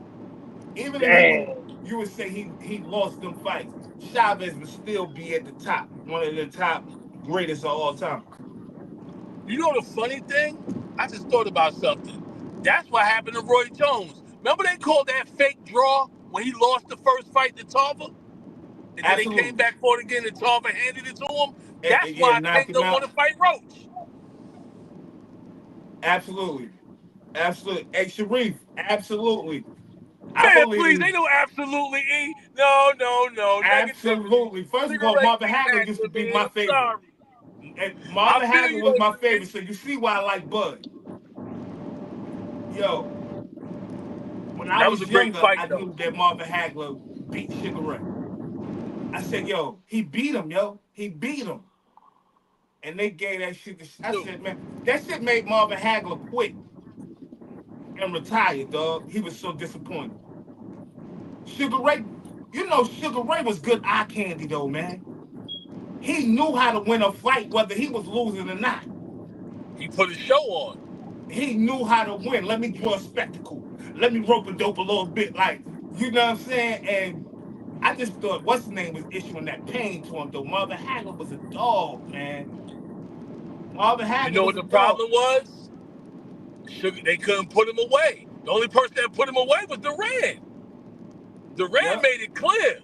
Even if Damn. you would say he lost them fights, Chavez would still be at the top, one of the top greatest of all time. You know the funny thing? I just thought about something. That's what happened to Roy Jones. Remember they called that fake draw when he lost the first fight to Tarver? And then they came Absolutely. back for it again and Tarver handed it to him? That's Yeah, why knocked Tank him don't want out. to fight Roach. Absolutely. Absolutely. Hey, Sharif, absolutely. I Man, please, believe ain't no absolutely E. No, no, no. Negativity. absolutely. First of all, Cigarette Marvin King Hagler used to Hagler, be man. my I'm favorite. sorry. And I Marvin feel Hagler you was though, my favorite, Sharif. so you see why I like Bud. Yo, when I That was a was great younger, fight I though. knew that Marvin Hagler beat Sugar Ray. I said, yo, he beat him, yo. He beat him. and they gave that shit to. I said, man, that shit made Marvin Hagler quit and retire, dog. He was so disappointed. Sugar Ray, you know, Sugar Ray was good eye candy though, man. He knew how to win a fight, whether he was losing or not. He put a show on. He knew how to win. Let me draw a spectacle. Let me rope a dope a little bit, like, you know what I'm saying? And I just thought, what's his name was issuing that pain to him, though. Marvin Hagler was a dog, man. Marvin Hagler You know was what a the dog. problem was? Sugar, they couldn't put him away. The only person that put him away was Duran. Duran made it clear.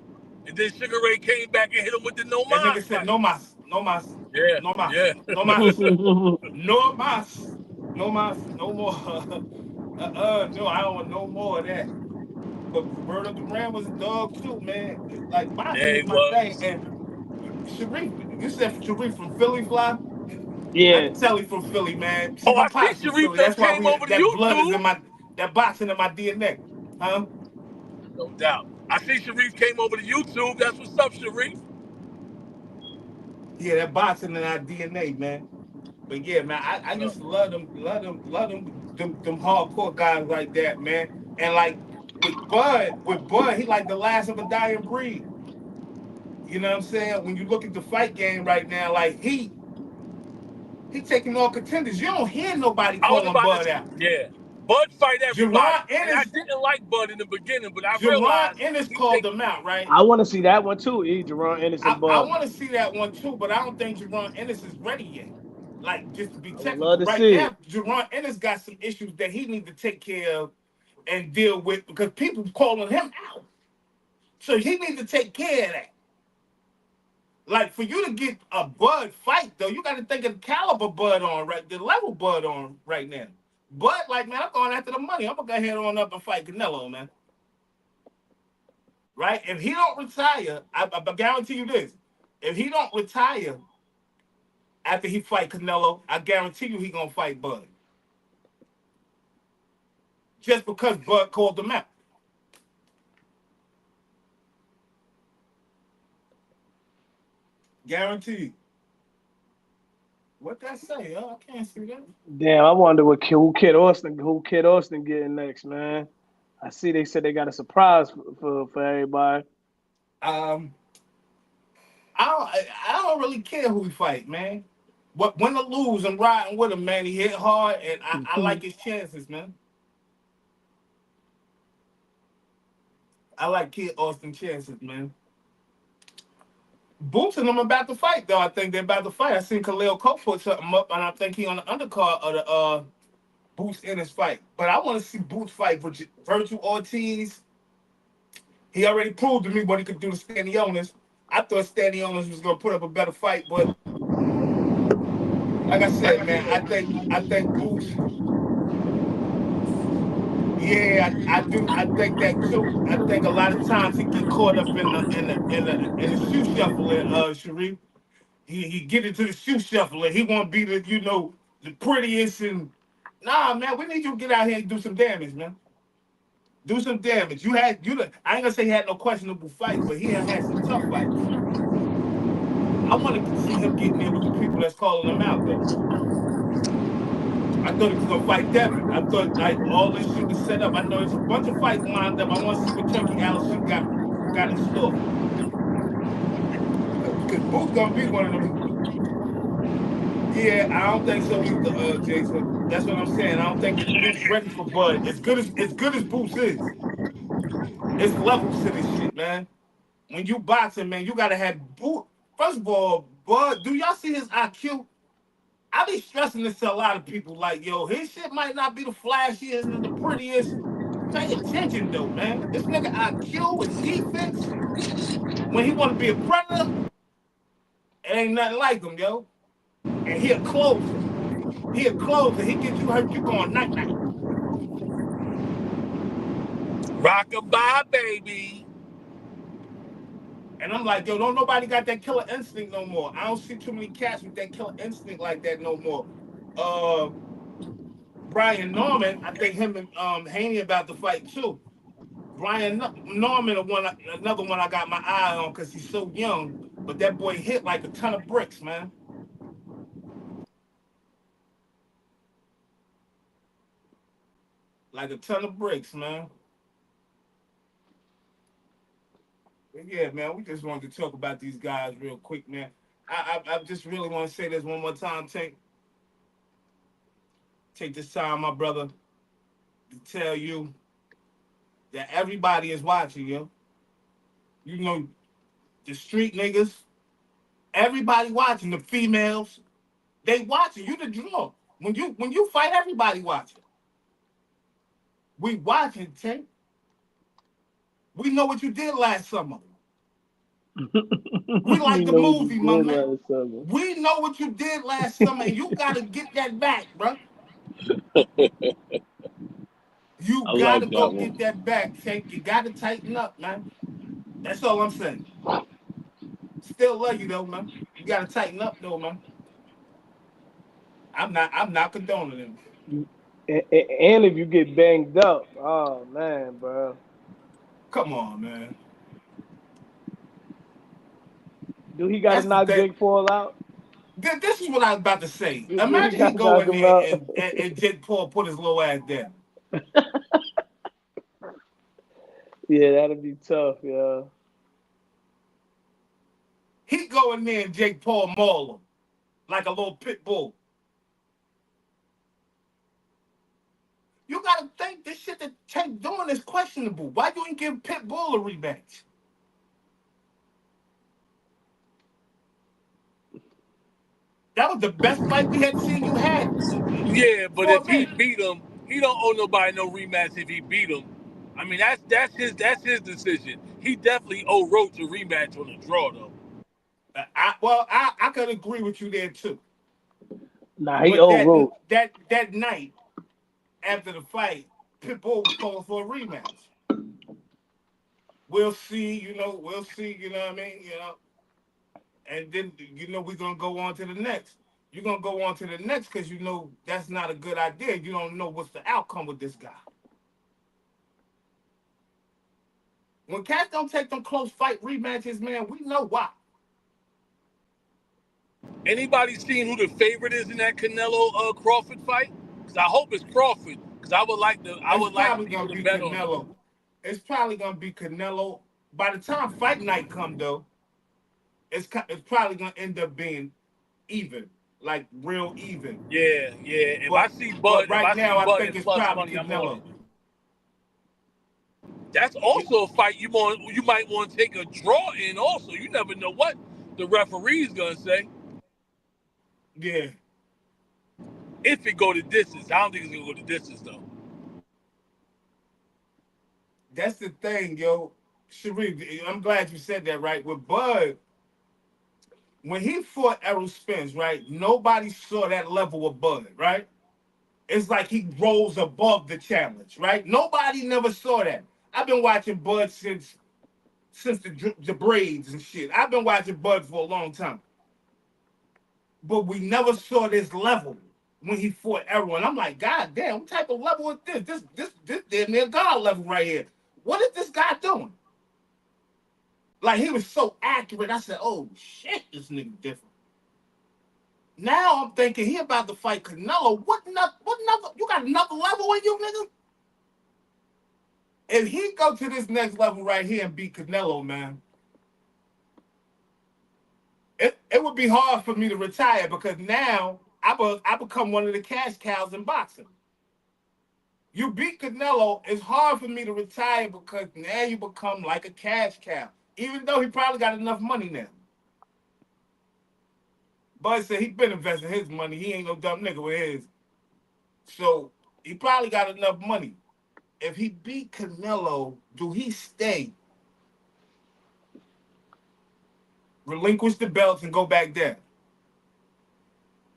And then Sugar Ray came back and hit him with the no That mas nigga said, fight. no mas, no mas, Yeah, no mas, yeah. no mas, no mas, no mas, no more. No, I don't want no more of that. But Roberto Duran was a dog too, man. Like, boxing Yeah, is he my thing. was. And Sharif, you said Sharif from Philly, Fly? I Yeah. can tell he from Philly, man. See, Oh, my I see pops from Sharif Philly. done That's why came we over to that blood is in YouTube. my that boxing in my DNA. Huh? No doubt. I see Sharif came over to YouTube. That's what's up, Sharif. Yeah, that boxing in our DNA, man. But yeah, man, I What's up? used to love them hardcore guys like that, man. And like with Bud, he like the last of a dying breed. You know what I'm saying? When you look at the fight game right now, like he taking all contenders. You don't hear nobody I was calling about to Bud say, out. yeah. Bud fight everybody. Jerron And I Ennis, didn't like Bud in the beginning, but I Jerron realized Ennis he called take them out, right? I want to see that one too. Jerron Anderson, I but want to see that one too, but I don't think Jerron Ennis is ready yet. Like, just to be I would love technical, to right see it. now, Jerron Ennis got some issues that he needs to take care of and deal with because people calling him out. So he needs to take care of that. Like, for you to get a Bud fight, though, you got to think of the caliber Bud on, right? The level Bud on right now. Bud, like, man, I'm going after the money. I'm going to go ahead on up and fight Canelo, man. Right? If he don't retire, I guarantee you this. If he don't retire after he fight Canelo, I guarantee you he going to fight Bud. Just because Bud called him out. Guaranteed. What that say? I can't see that. Damn, I wonder who Kid Austin getting next, man. I see they said they got a surprise for everybody. Um, I don't really care who he fight, man. But win or lose, I'm riding with him, man. He hit hard, and I like his chances, man. I like Kid Austin chances, man. Boots and them about to fight, though. I think they're about to fight. I seen Khalil Coke put something up, and I think he on the undercard of the Boots in his fight. But I want to see Boots fight Virgil Ortiz. He already proved to me what he could do to Stanionis. I thought Stanionis was gonna put up a better fight, but like I said, man, I think Boots. Yeah, I do. I think that too. I think a lot of times he get caught up in the shoe shuffling, Sharif. He get into the shoe shuffling. He want to be the prettiest and nah, man. We need you to get out here and do some damage, man. Do some damage. I ain't gonna say he had no questionable fights, but he had some tough fights. I want to see him getting there with the people that's calling him out, though. I thought he was gonna fight Devin. I thought like all this shit was set up. I know there's a bunch of fights lined up. I want to see what Turkey Allison got in store for him. Because Boots gonna be one of them. Yeah, I don't think so either, Jason. That's what I'm saying. I don't think that Boots ready for Bud. As good as Boots is, it's levels to this shit, man. When you boxing, man, you gotta have Boot. First of all, Bud, do y'all see his IQ? I be stressing this to a lot of people. Like, yo, his shit might not be the flashiest and the prettiest. Pay attention though, man. This nigga IQ and defense, when he want to be a predator, it ain't nothing like him, yo. And he a closer. He a closer. He get you hurt, you going night night. Rockabye, baby. And I'm like, yo, don't nobody got that killer instinct no more. I don't see too many cats with that killer instinct like that no more. Brian Norman, I think him and Haney about to fight too. Brian Norman, another one I got my eye on because he's so young. But that boy hit like a ton of bricks, man. like a ton of bricks, man. But yeah, man, we just wanted to talk about these guys real quick, man. I just really want to say this one more time. Take this time, my brother, to tell you that everybody is watching you. You know, the street niggas, everybody watching, the females, they watching. You the draw. When you fight, everybody watching. We watching, Tank. We know what you did last summer. We like the movie, my man. We know what you did last summer, and you gotta get that back, bro. You I gotta like go that get one. that back, Tank. You gotta tighten up, man. That's all I'm saying. Still love you though, man. You gotta tighten up though, man. I'm not condoning it. And if you get banged up, oh man, bro. Come on, man. Do he got to That's the knock thing. Jake Paul out? This is what I was about to say. Do he Imagine he got to go knock in him there out? and Jake Paul put his little ass there. Yeah, that'd be tough, yeah. He go in there and Jake Paul maul him like a little pit bull. You gotta think this shit that Tank doing is questionable. Why you ain't give Pitbull a rematch? That was the best fight we had seen you had Yeah, but for a if he minute. beat him, he don't owe nobody no rematch if he beat him. I mean, that's his decision. He definitely owe Roach a rematch on the draw though. I could agree with you there too. Nah, he But overwrote. that night after the fight, Pitbull was calling for a rematch. We'll see, we'll see, you know what I mean? And then we're gonna go on to the next. You're gonna go on to the next because that's not a good idea. You don't know what's the outcome with this guy. When cats don't take them close fight rematches, man, we know why. Anybody seen who the favorite is in that Canelo Crawford fight? Because I hope it's Crawford. Because I It's would like probably people gonna to be bet on him. Canelo. It's probably gonna be Canelo. By the time fight night come though, it's probably gonna end up being even, like real even. Yeah, yeah. If I But see but Bud, if right I see now I Bud think at it's plus probably money, I'm on it. Canelo. That's also a fight you might want to take a draw in. Also, you never know what the referee's gonna say Yeah, if it go to distance. I don't think it's gonna go to distance though. that's the thing, yo. Sharif, I'm glad you said that. Right with Bud, when he fought Errol Spence, right? Nobody saw that level of Bud, right? It's like he rose above the challenge, right? Nobody never saw that. I've been watching Bud since the braids and shit. I've been watching Bud for a long time, but we never saw this level when he fought everyone. I'm like, God damn, what type of level is this? This damn near God level right here. What is this guy doing? Like he was so accurate. I said, oh shit, this nigga different. Now I'm thinking he about to fight Canelo. What another? You got another level in you, nigga? If he go to this next level right here and beat Canelo, man, it would be hard for me to retire because now I become one of the cash cows in boxing. You beat Canelo, it's hard for me to retire because now you become like a cash cow. Even though he probably got enough money now. Bud said he been investing his money. He ain't no dumb nigga with his. So he probably got enough money. If he beat Canelo, do he stay, relinquish the belts, and go back there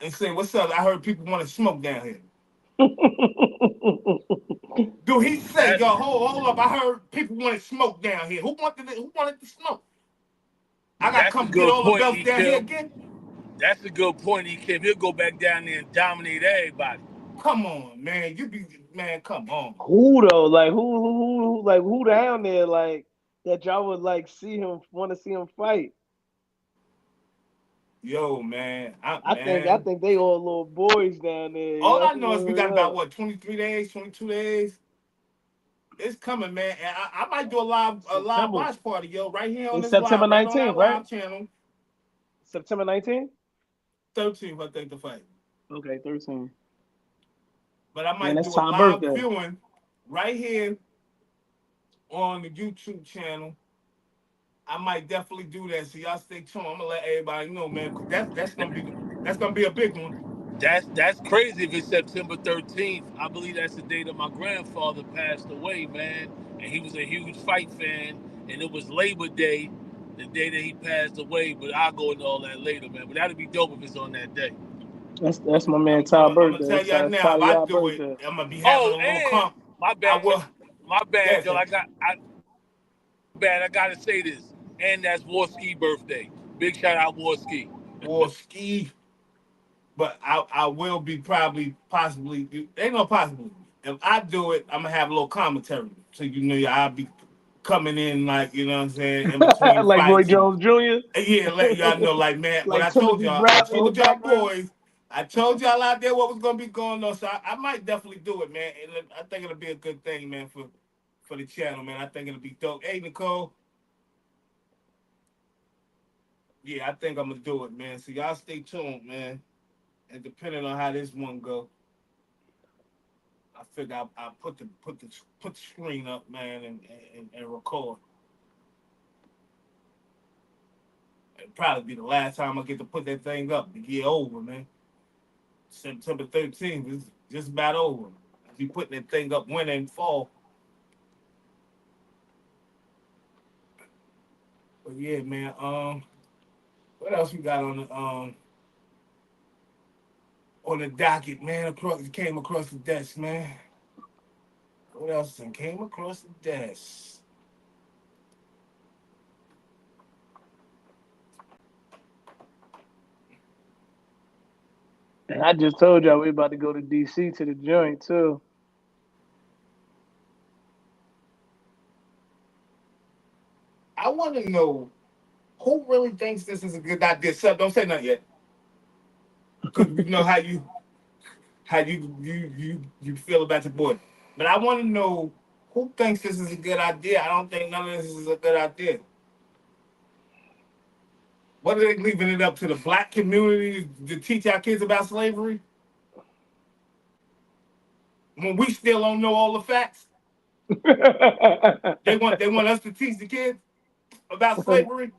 and say, "What's up? I heard people want to smoke down here." Do he say, That's "Yo, hold up? I heard people wanted smoke down here. Who wanted to smoke? I got to that's a come get good all the point, belts E. down here Kim. again." That's a good point, E. Kim. He'll go back down there and dominate everybody. Come on, man. Man. Come on, Who though? Like like who down there like that y'all would like want to see him fight? yo, man. I think they all little boys down there, All yo. I know is we got Word about up. what 23 days, 22 days. It's coming, man. And I might do a live watch party, yo, right here on It's this September live, right on 19th, our right? live channel. September 19th? 13th, I think, the fight. Okay, 13. But I Man, might that's do a Tom's live birthday. viewing right here on the YouTube channel. I might definitely do that. So y'all stay tuned. I'm gonna let everybody know, man. That's gonna be a big one. That's crazy if it's September 13th. I believe that's the day that my grandfather passed away, man. And he was a huge fight fan. And it was Labor Day, the day that he passed away. But I'll go into all that later, man. But that'd be dope if it's on that day. That's my man I'm Tom's gonna birthday. tell y'all That's now, if probably I our do it, birthday. I'm gonna be having Oh, a little and my bad, girl. I gotta say this. And that's Warski birthday. Big shout out Warski. Ski. But I will be possibly, ain't no possibility. If I do it, I'm gonna have a little commentary. So I'll be coming in like, you know what I'm saying, in between Like Roy fights. Jones Jr. Yeah, let y'all know, like, man, what Like I told Timothy y'all, Brown in the background. boys, I told y'all out there what was gonna be going on. So I might definitely do it, man. And I think it'll be a good thing, man, for the channel, man. I think it'll be dope. Hey, Nicole. Yeah, I think I'm gonna do it, man. So y'all stay tuned, man. And depending on how this one go, I figure I'll put the screen up, man, and record. It'll probably be the last time I get to put that thing up. The year over, man. September 13th is just about over. I'll be putting that thing up winter and fall. But yeah, man. What else we got on the docket, man? Came across the desk, man. What else came across the desk? And I just told y'all we about to go to DC to the joint too. I want to know who really thinks this is a good idea. Sub, don't say nothing yet, because you know how you feel about your boy. But I want to know who thinks this is a good idea. I don't think none of this is a good idea. What are they leaving it up to the black community to teach our kids about slavery? When we still don't know all the facts, they want us to teach the kids about slavery.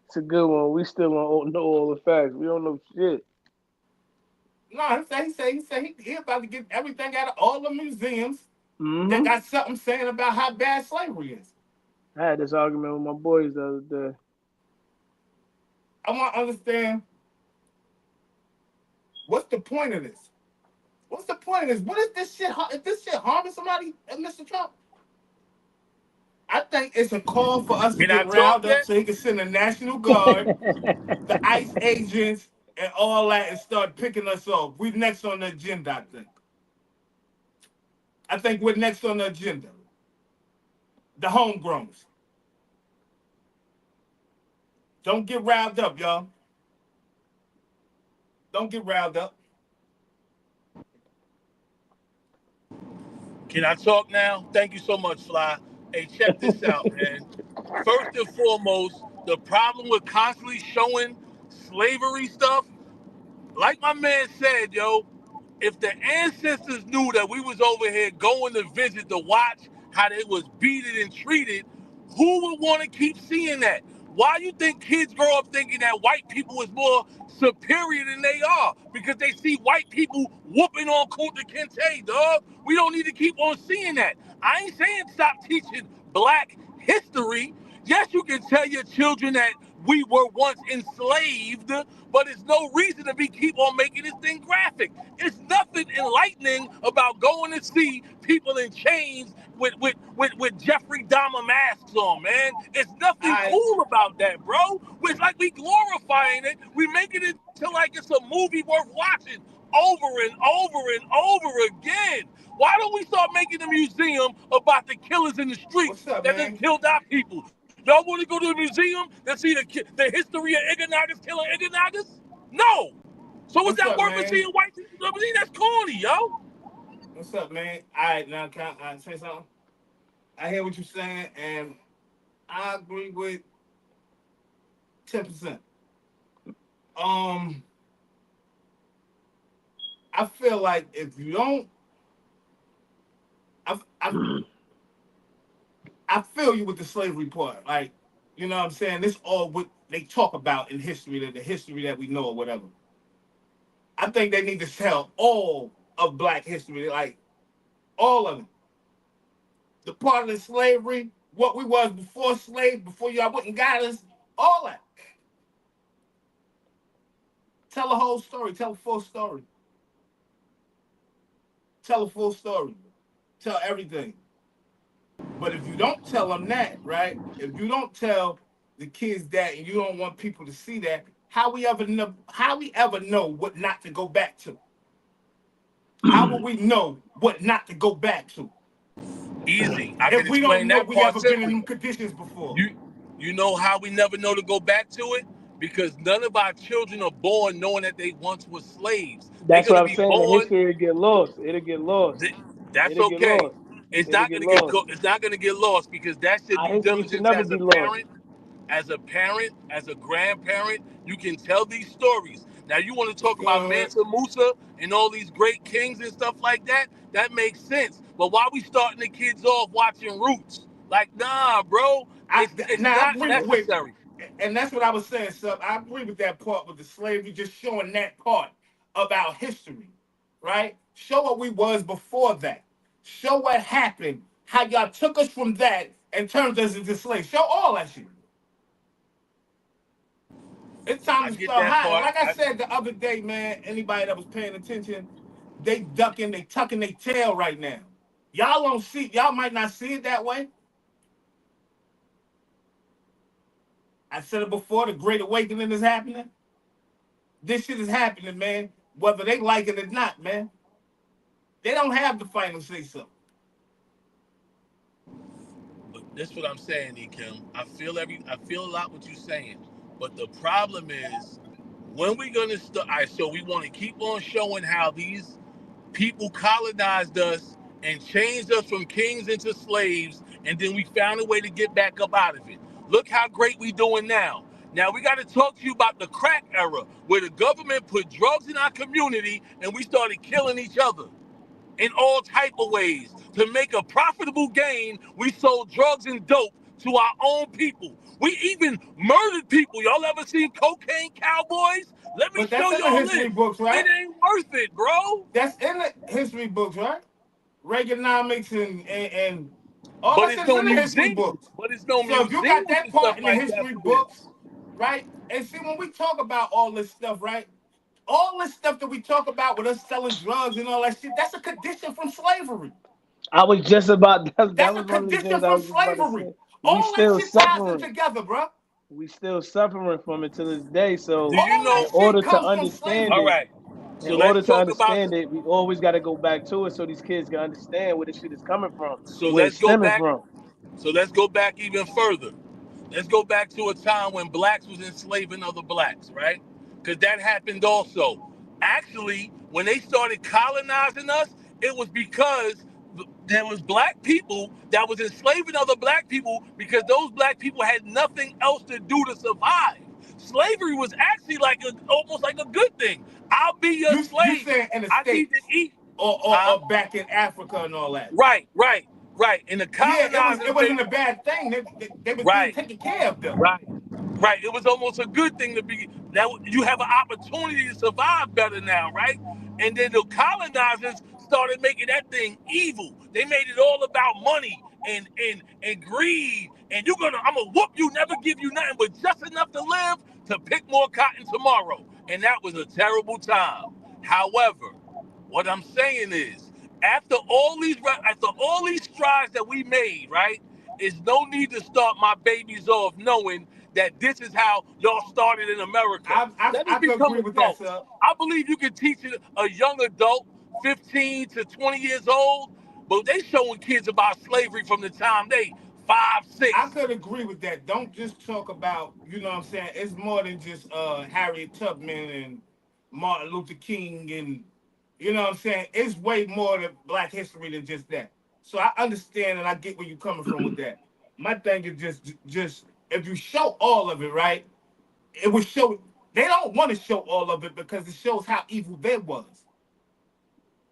It's a good one. We still don't know all the facts. We don't know shit. No, he said he about to get everything out of all the museums that Mm-hmm. got something saying about how bad slavery is. I had this argument with my boys the other day. I want to understand, what's the point of this? What's the point of this? What is this shit? Is this shit harming somebody, Mr. Trump? I think it's a call for us to Can I get talk riled up yet? so he can send the National Guard, the ICE agents, and all that and start picking us off. We next on the agenda, I think. I think we're next on the agenda. The homegrowns. Don't get riled up, y'all. Don't get riled up. Can I talk now? Thank you so much, Fly. Hey, check this out, man. First and foremost, the problem with constantly showing slavery stuff, like my man said, yo, if the ancestors knew that we was over here going to visit to watch how they was beaten and treated, who would want to keep seeing that? Why you think kids grow up thinking that white people is more superior than they are? Because they see white people whooping on Kunta Kinte, dog. We don't need to keep on seeing that. I ain't saying stop teaching black history. Yes, you can tell your children that we were once enslaved, but it's no reason to keep on making this thing graphic. It's nothing enlightening about going to see people in chains with Jeffrey Dahmer masks on, man. It's nothing cool about that, bro. It's like we glorifying it. We making it to like it's a movie worth watching over and over and over again. Why don't we start making a museum about the killers in the streets What's up, that man? done killed our people? Y'all want to go to a museum and see the history of Ignonagas killing Ignonagas? No. So is What's that up, worth man? seeing white people? That's corny, yo. What's up, man? All right, now can I say something? I hear what you're saying, and I agree with 10%. Um, I feel like if you don't, I, I, I feel you with the slavery part. Like, you know what I'm saying? This all what they talk about in history, the history that we know or whatever. I think they need to tell all of Black history, like all of it. The part of the slavery, what we was before slave, before y'all went and got us, all that. Tell a whole story. Tell a full story. Tell a full story. Tell everything. But if you don't tell them that, right? If you don't tell the kids that, and you don't want people to see that, how we ever know? How we ever know what not to go back to? How will we know what not to go back to Easy. I can if we don't explain know that we part ever been in simply. them conditions before? You know how we never know to go back to it? Because none of our children are born knowing that they once were slaves. They're That's what gonna I'm be saying. The born. history will get lost. It'll get lost. That's It'll get okay. lost. It's It'll not get gonna get lost. it's not gonna get lost because that's your Our due history should diligence never be lost. as a parent, as a grandparent, you can tell these stories. Now you want to talk about Good. Mansa Musa and all these great kings and stuff like that? That makes sense. But why we starting the kids off watching Roots? Like, nah, bro, it's Now I not agree with, necessary. and that's what I was saying, sub. I agree with that part with the slavery, just showing that part of our history, right? Show what we was before that. Show what happened, how y'all took us from that and turned us into slaves. Show all that shit. It's time I to get start that hiding. part. Like I said the other day, man, anybody that was paying attention, they ducking, they tucking their tail right now. Y'all don't see, y'all might not see it that way. I said it before, the Great Awakening is happening. This shit is happening, man. Whether they like it or not, man. They don't have the final say so. But that's what I'm saying, Kim. I feel a lot what you're saying. But the problem is when we gonna start. All right, so we want to keep on showing how these people colonized us and changed us from kings into slaves, and then we found a way to get back up out of it. Look how great we doing now. Now we got to talk to you about the crack era, where the government put drugs in our community and we started killing each other in all type of ways. To make a profitable gain, we sold drugs and dope to our own people. We even murdered people. Y'all ever seen Cocaine Cowboys? Let me But show that's in the y'all history this. books, It right? ain't worth it, bro. That's in the history books, right? Reaganomics and all But that it's shit is no in the history museums. books. But it's no So if you got museums that and part stuff in the like that history for it. books, right? And see, when we talk about all this stuff, right? All this stuff that we talk about with us selling drugs and all that shit, that's a condition from slavery. I was just about that That's a was one of the condition things I from was just about to slavery. say. We All that still shit ties in suffering. together, bro. We still suffering from it to this day. Do So you All that in know? shit order to comes from understand All slavery. it, right. in So order let's to talk about. understand it, we always got to go back to it so these kids can understand where this shit is coming from, So where let's it's go stemming back. from. So let's go back even further. Let's go back to a time when blacks was enslaving other blacks, right? Because that happened also. Actually, when they started colonizing us, it was because there was black people that was enslaving other black people because those black people had nothing else to do to survive. Slavery was actually like almost like a good thing. I'll be your You slave. saying in the I need to States eat. or, Huh? or back in Africa and all that. Right, right, right. And the Yeah, colonizers, it wasn't a bad thing. They was being right, taken care of though. right, right. It was almost a good thing to be that you have an opportunity to survive better now, right? And then the colonizers started making that thing evil. They made it all about money and greed. And I'm gonna whoop you, never give you nothing but just enough to live to pick more cotton tomorrow. And that was a terrible time. However, what I'm saying is, after all these strides that we made, right? Is no need to start my babies off knowing that this is how y'all started in America. Let us I could become agree with that, adults. sir. I believe you can teach a young adult, 15 to 20 years old, but they showing kids about slavery from the time they five, I six. could agree with that. Don't just talk about, you know what I'm saying? It's more than just Harriet Tubman and Martin Luther King and You know what I'm saying? It's way more to Black history than just that. So I understand and I get where you're coming from with that. My thing is just if you show all of it, right? It would show. They don't want to show all of it because it shows how evil they was.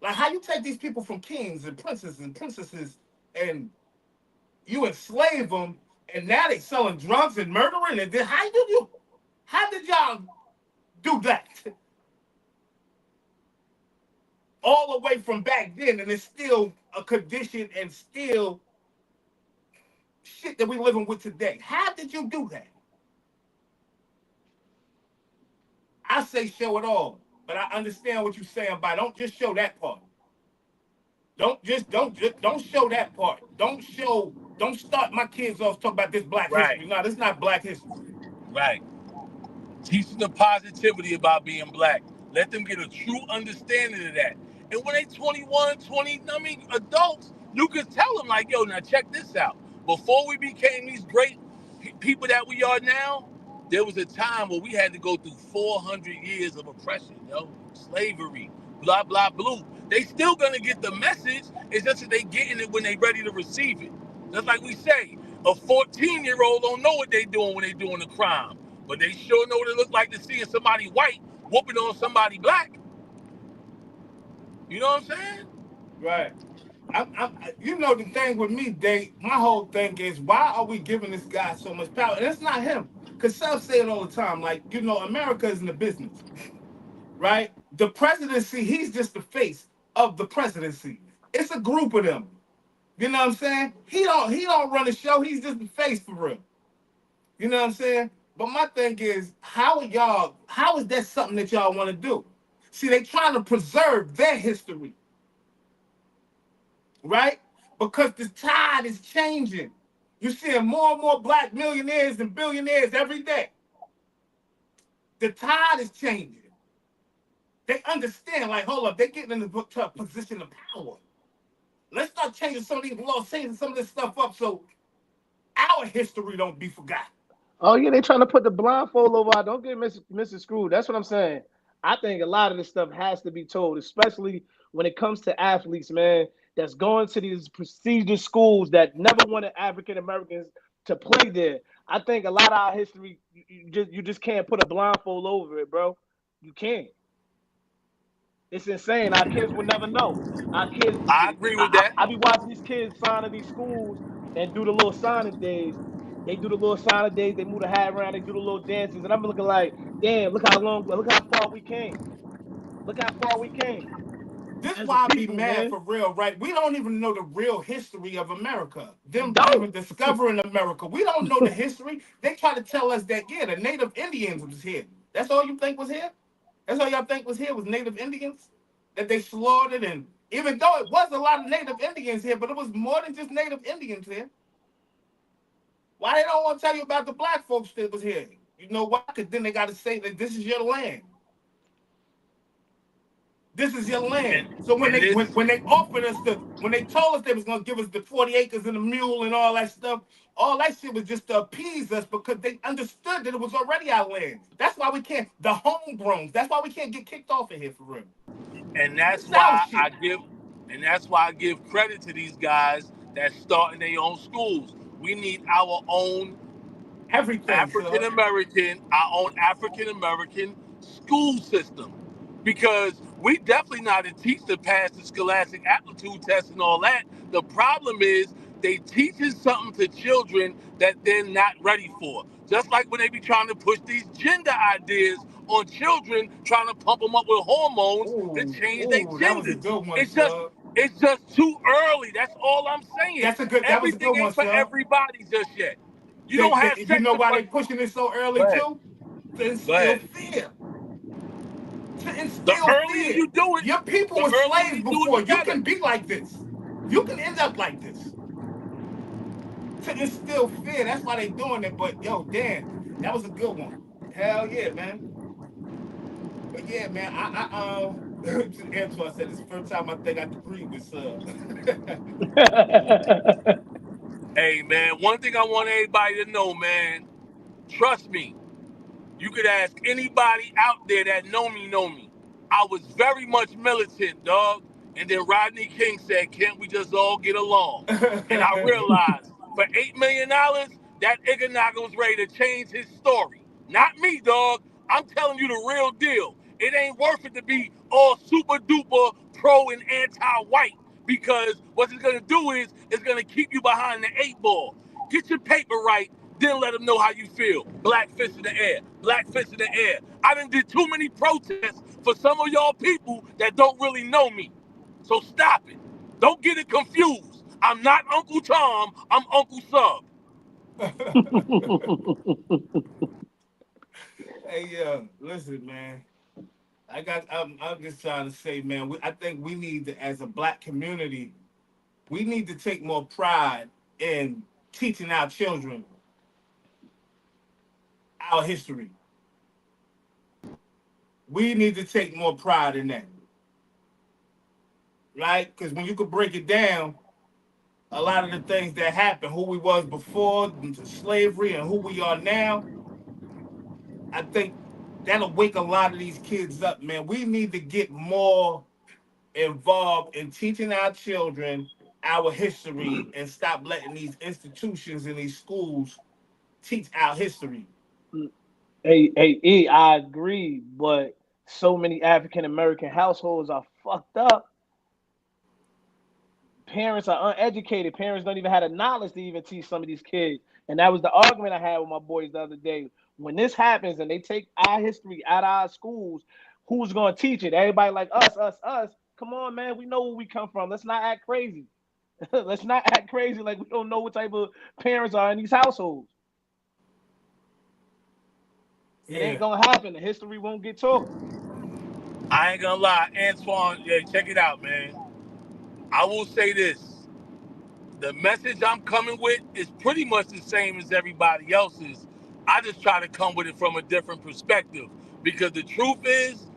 Like how you take these people from kings and princesses, and you enslave them, and now they selling drugs and murdering. And then how did y'all do that? All the way from back then, and it's still a condition and still shit that we living with today. How did you do that? I say show it all, but I understand what you're saying by don't just show that part. Don't show that part. Don't start my kids off talking about this Black Right, history. No, this is not Black history. right. Teach them positivity about being black. Let them get a true understanding of that. And when they 21, 20, I mean, adults, you can tell them, like, yo, now check this out. Before we became these great people that we are now, there was a time where we had to go through 400 years of oppression, slavery, blah, blah, blue. They still gonna get the message. It's just that they getting it when they ready to receive it. Just like we say, a 14-year-old don't know what they doing when they doing a crime. But they sure know what it look like to see somebody white whooping on somebody black. You know what I'm saying? Right. You know the thing with me, my whole thing is why are we giving this guy so much power? And it's not him. Because some say it all the time, like, America is in the business, right? The presidency, he's just the face of the presidency. It's a group of them. You know what I'm saying? He don't run the show, he's just the face for real. You know what I'm saying? But my thing is, how is that something that y'all want to do? See, they trying to preserve their history. Right? Because the tide is changing. You're seeing more and more black millionaires and billionaires every day. The tide is changing. They understand, like, hold up, they're getting in a position of power. Let's start changing some of these laws, changing some of this stuff up so our history don't be forgotten. Oh yeah, they trying to put the blindfold over. Don't get Mrs. Screwed. That's what I'm saying. I think a lot of this stuff has to be told, especially when it comes to athletes, man, that's going to these prestigious schools that never wanted African Americans to play there. I think a lot of our history, you just can't put a blindfold over it, bro. You can't. It's insane. Our kids will never know. Our kids, I agree with that. I be watching these kids sign in these schools and do the little signing days. They do the little signing days. They move the hat around. They do the little dances, and I'm looking like, damn, look how far we came. Look how far we came This as a why I be people, mad man. for real, right? We don't even know the real history of America. We Them don't. even discovering America. We don't know the history. They try to tell us that, yeah, the Native Indians was here. That's all you think was here? That's all y'all think was here was Native Indians? That they slaughtered, and even though it was a lot of Native Indians here, but it was more than just Native Indians here. Why they don't want to tell you about the black folks that was here? You know why? Because then they got to say that this is your land. This is your land. So when And they this, when they offered us when they told us they was gonna give us the 40 acres and the mule and all that stuff, all that shit was just to appease us because they understood that it was already our land. That's why we can't the homegrowns. That's why we can't get kicked off of here for real. and This is our shit. that's why I give credit to these guys that starting their own schools. We need our own Everything, African sir. American, our own African American school system, because we definitely not to teach to pass the scholastic aptitude test and all that. The problem is they teaching something to children that they're not ready for. Just like when they be trying to push these gender ideas on children, trying to pump them up with hormones to Ooh, change their ooh, that was a genders. good one, It's just sir. it's just too early. That's all I'm saying. That was a Everything good one, ain't for sir. everybody just yet. You don't have You sex know in why front. they pushing it so Go early ahead. too? To Go instill ahead. fear. To The instill earlier fear. you do it, Your people the were earlier slaves you do it before. You together. can be like this. You can end up like this. To instill fear. That's why they doing it. But yo, damn, that was a good one. Hell yeah, man. But yeah, man, Antoine said it's the first time I think I could breathe with Hey, man, one thing I want everybody to know, man, trust me, you could ask anybody out there that know me. I was very much militant, dog. And then Rodney King said, "Can't we just all get along?" And I realized for $8 million, that Iguanaga was ready to change his story. Not me, dog. I'm telling you the real deal. It ain't worth it to be all super duper pro and anti-white, because what it's gonna do is it's gonna keep you behind the 8 ball. Get your paper right, then let them know how you feel. Black fist in the air, black fist in the air. I done did too many protests for some of y'all people that don't really know me. So stop it. Don't get it confused. I'm not Uncle Tom, I'm Uncle Sub. Hey, listen, man. I'm just trying to say, man. I think we need to, as a black community, we need to take more pride in teaching our children our history. We need to take more pride in that, right? Because when you could break it down, a lot of the things that happened, who we was before slavery and who we are now, I think that'll wake a lot of these kids up, man. We need to get more involved in teaching our children our history and stop letting these institutions and these schools teach our history. I agree, but so many African American households are fucked up. Parents are uneducated. Parents don't even have the knowledge to even teach some of these kids. And that was the argument I had with my boys the other day. When this happens and they take our history out of our schools, who's going to teach it? Everybody like us. Come on, man. We know where we come from. Let's not act crazy. Let's not act crazy like we don't know what type of parents are in these households. It ain't Yeah, going to happen. The history won't get taught. I ain't gonna lie, Antoine, yeah, check it out, man. I will say this. The message I'm coming with is pretty much the same as everybody else's. I just try to come with it from a different perspective. Because the truth is,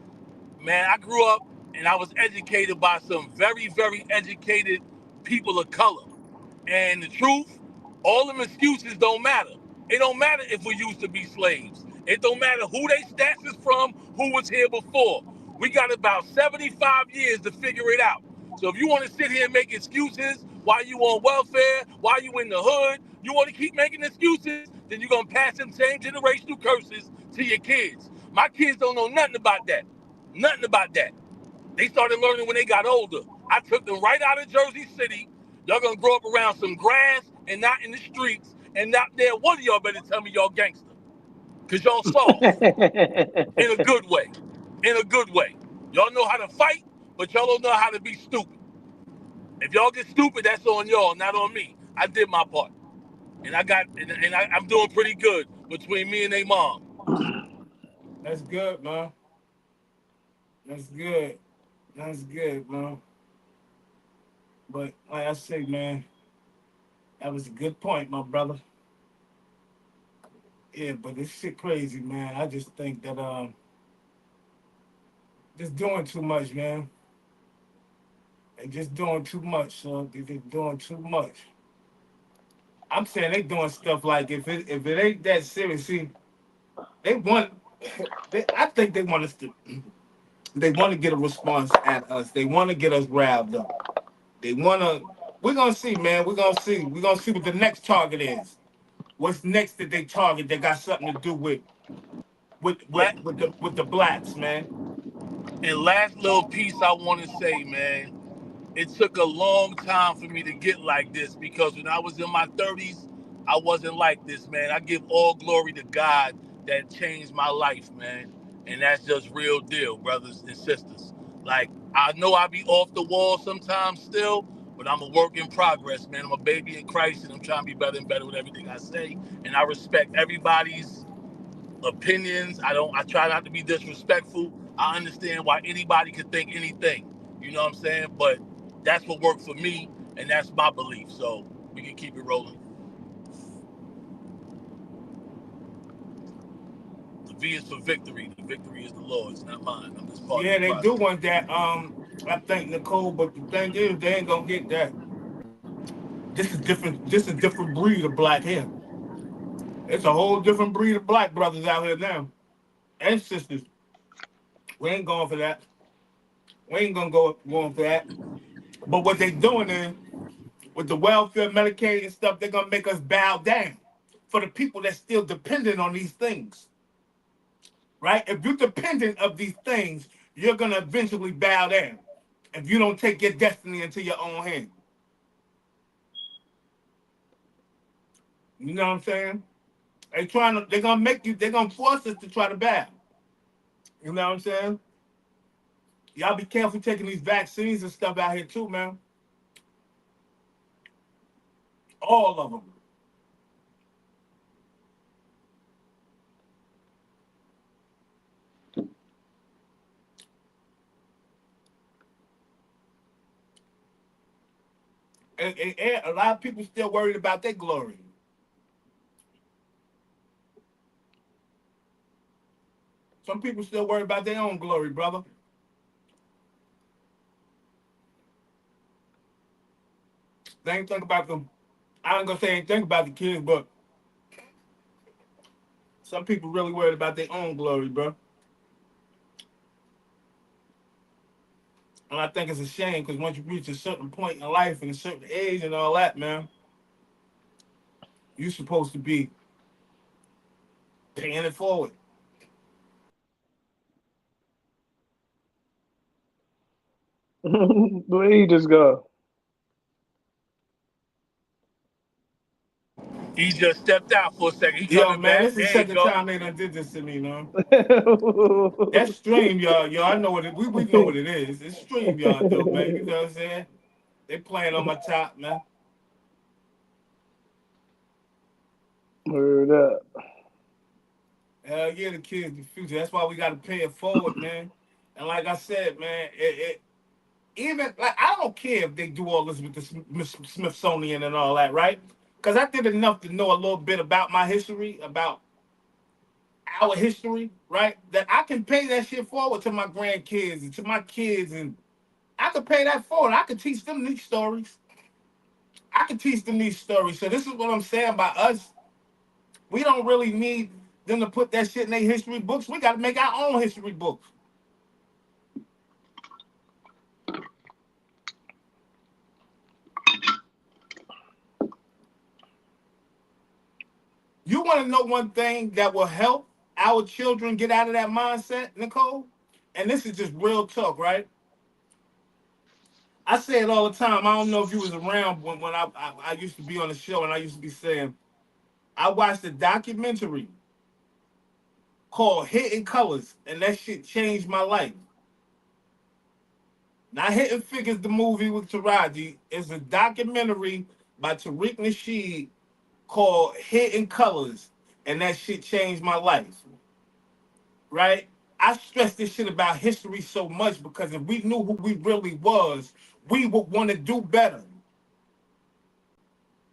man, I grew up and I was educated by some very, very educated people of color. And the truth, all them excuses don't matter. It don't matter if we used to be slaves. It don't matter who they stats is from, who was here before. We got about 75 years to figure it out. So if you want to sit here and make excuses while you on welfare, while you in the hood, you want to keep making excuses, then you're going to pass them same generational curses to your kids. My kids don't know nothing about that. Nothing about that. They started learning when they got older. I took them right out of Jersey City. Y'all gonna grow up around some grass and not in the streets. And not there, one of y'all better tell me y'all gangster. Cause y'all soft. In a good way. In a good way. Y'all know how to fight, but y'all don't know how to be stupid. If y'all get stupid, that's on y'all, not on me. I did my part. And I'm doing pretty good between me and they mom. that's good, man. That's good. That's good, man. But like I say, man, that was a good point, my brother. Yeah, but this shit crazy, man. I just think that just doing too much, man. They just doing too much, so they just doing too much. I'm saying they doing stuff like if it ain't that serious, see, they want. I think they want us to. They want to get a response at us. They want to get us riled up. They want to. We're gonna see, man. We're gonna see. We're gonna see what the next target is. What's next that they target that got something to do with with the blacks, man. And last little piece I want to say, man, it took a long time for me to get like this, because when I was in my 30s, I wasn't like this, man. I give all glory to God that changed my life, man. And that's just real deal, brothers and sisters. Like, I know I be off the wall sometimes still, but I'm a work in progress, man. I'm a baby in Christ, and I'm trying to be better and better with everything I say. And I respect everybody's opinions. I try not to be disrespectful. I understand why anybody could think anything. You know what I'm saying? But that's what worked for me, and that's my belief. So we can keep it rolling. The V is for victory. The victory is the Lord's, not mine. I'm just part of Yeah, the they do process. want that. I think Nicole, but the thing is, they ain't gonna get that. This is different. This is a different breed of black here. It's a whole different breed of black brothers out here now and sisters. We ain't going for that. We ain't gonna go into that. But what they doing is, with the welfare, Medicaid, and stuff, they're gonna make us bow down for the people that's still dependent on these things, right? If you're dependent of these things, you're gonna eventually bow down if you don't take your destiny into your own hand. You know what I'm saying? They're gonna make you, they're gonna force us to try to bow. You know what I'm saying? Y'all be careful taking these vaccines and stuff out here too, man. All of them. And a lot of people still worried about their glory. Some people still worried about their own glory, brother. They ain't think about them. I ain't gonna say ain't think about the kids, but some people really worried about their own glory, bro. And I think it's a shame because once you reach a certain point in life and a certain age and all that, man, you're supposed to be paying it forward. Where he just go? He just stepped out for a second. He Yo, coming man, back. this is the There you second go. time they done did this to me, man. That stream, y'all. Yo, I know what it. We know what it is. It's stream, y'all, though, man. You know what I'm saying? They playing on my top, man. Word up. Hell yeah, the kids, the future. That's why we got to pay it forward, man. And like I said, man, even like I don't care if they do all this with the Smithsonian and all that, right? Because I did enough to know a little bit about my history, about our history, right? That I can pay that shit forward to my grandkids and to my kids, and I could pay that forward. I could teach them these stories. I could teach them these stories. So this is what I'm saying about us. We don't really need them to put that shit in their history books. We got to make our own history books. You want to know one thing that will help our children get out of that mindset, Nicole? And this is just real talk, right? I say it all the time. I don't know if you was around when I used to be on the show and I used to be saying, I watched a documentary called Hidden Colors, and that shit changed my life. Not Hidden Figures, the movie with Taraji. It's a documentary by Tariq Nasheed called Hidden Colors, and that shit changed my life. Right? I stress this shit about history so much because if we knew who we really was, we would want to do better.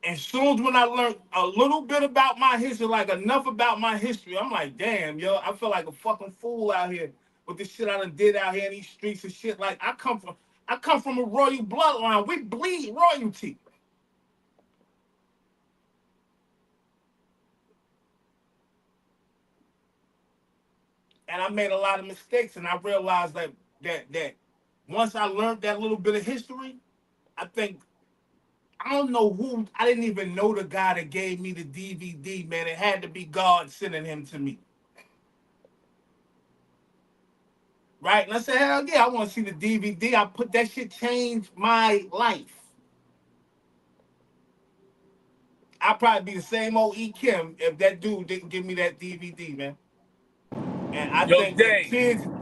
And soon as when I learned a little bit about my history, like enough about my history, I'm like, damn, yo, I feel like a fucking fool out here with the shit I done did out here in these streets and shit. Like I come from a royal bloodline. We bleed royalty. And I made a lot of mistakes, and I realized that once I learned that little bit of history, I think I don't know who. I didn't even know the guy that gave me the DVD. Man, it had to be God sending him to me. Right? And I said, hell yeah, I want to see the DVD. I put that shit changed my life. I'd probably be the same old E. Kim if that dude didn't give me that DVD, man. And I Yo, think that Day.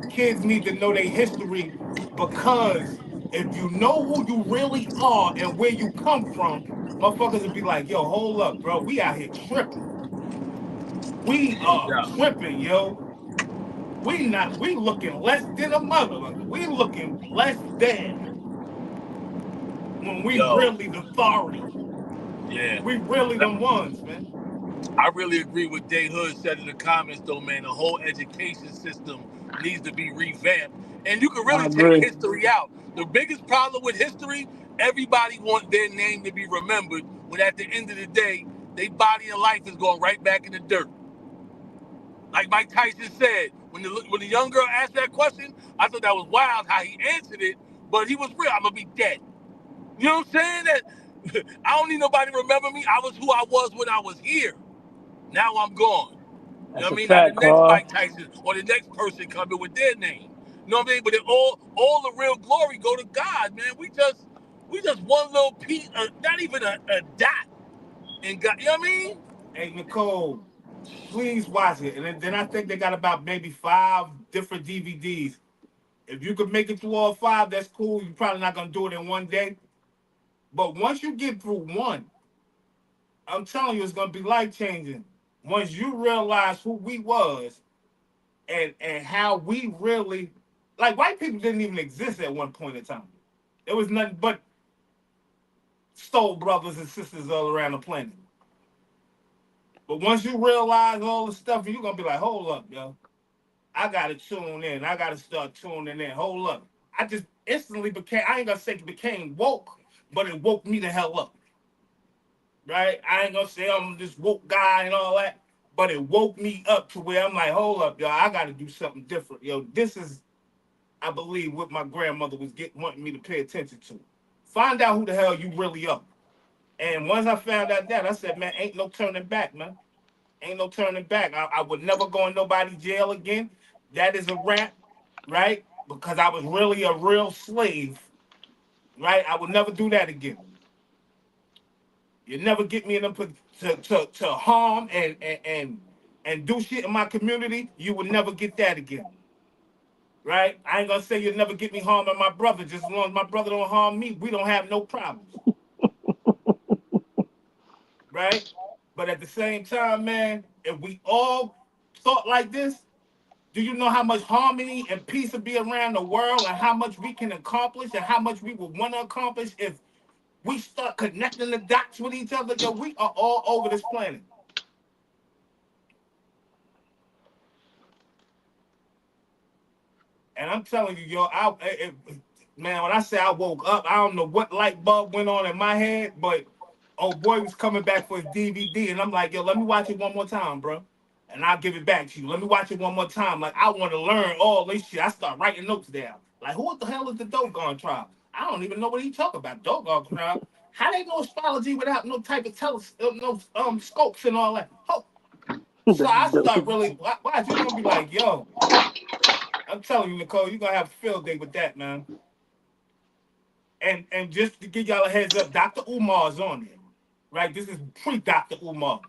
kids need to know their history because if you know who you really are and where you come from, motherfuckers would be like, yo, hold up, bro. We out here tripping. We No are doubt. tripping, yo. We looking less than a mother. We looking less than when we Yo, really the authority. yeah. We really the ones, man. I really agree with Day Hood said in the comments, though, man. The whole education system needs to be revamped. And you can I really take agree. history out. The biggest problem with history, everybody wants their name to be remembered, when at the end of the day, their body and life is going right back in the dirt. Like Mike Tyson said, When the young girl asked that question, I thought that was wild how he answered it, but he was real. I'm gonna be dead. You know what I'm saying? That I don't need nobody to remember me. I was who I was when I was here. Now I'm gone. You know That's what I a mean? Now the fact, next Carl. Mike Tyson or the next person coming with their name. You know what I mean? But all the real glory go to God, man. We just one little piece, not even a dot in God. You know what I mean? Hey, Nicole, please watch it. And then I think they got about maybe 5 different DVDs. If you could make it through all 5, that's cool. You're probably not going to do it in one day. But once you get through one, I'm telling you, it's going to be life-changing. Once you realize who we was and how we really, like, white people didn't even exist at one point in time. There was nothing but soul brothers and sisters all around the planet. But once you realize all the stuff, you're going to be like, hold up, yo. I got to tune in. I got to start tuning in. Hold up. I just instantly became, I ain't going to say it became woke, but it woke me the hell up. Right? I ain't going to say I'm this woke guy and all that, but it woke me up to where I'm like, hold up, yo. I got to do something different. Yo, this is, I believe, what my grandmother was wanting me to pay attention to. Find out who the hell you really are. And once I found out that, I said, man, ain't no turning back, man. Ain't no turning back. I would never go in nobody's jail again. That is a wrap, right? Because I was really a real slave, right? I would never do that again. You never get me in a to harm and do shit in my community. You would never get that again, right? I ain't gonna say you'll never get me harming my brother. Just as long as my brother don't harm me, we don't have no problems, right? But at the same time, man, if we all thought like this, do you know how much harmony and peace would be around the world and how much we can accomplish and how much we would want to accomplish if we start connecting the dots with each other? Yo, we are all over this planet. And I'm telling you, yo, man, when I say I woke up, I don't know what light bulb went on in my head, but oh boy was coming back for his DVD, and I'm like, yo, let me watch it one more time, bro, and I'll give it back to you. Let me watch it one more time. Like, I want to learn all this shit. I start writing notes down. Like, who the hell is the Doggone trial? I don't even know what he talk about. Doggone trial. How they know astrology without no type of scopes and all that? Oh. So I start really watch. You're gonna be like, yo. I'm telling you, Nicole, you're gonna have a field day with that, man. And just to give y'all a heads up, Dr. Umar's on there, right? This is pre-Dr. Umar,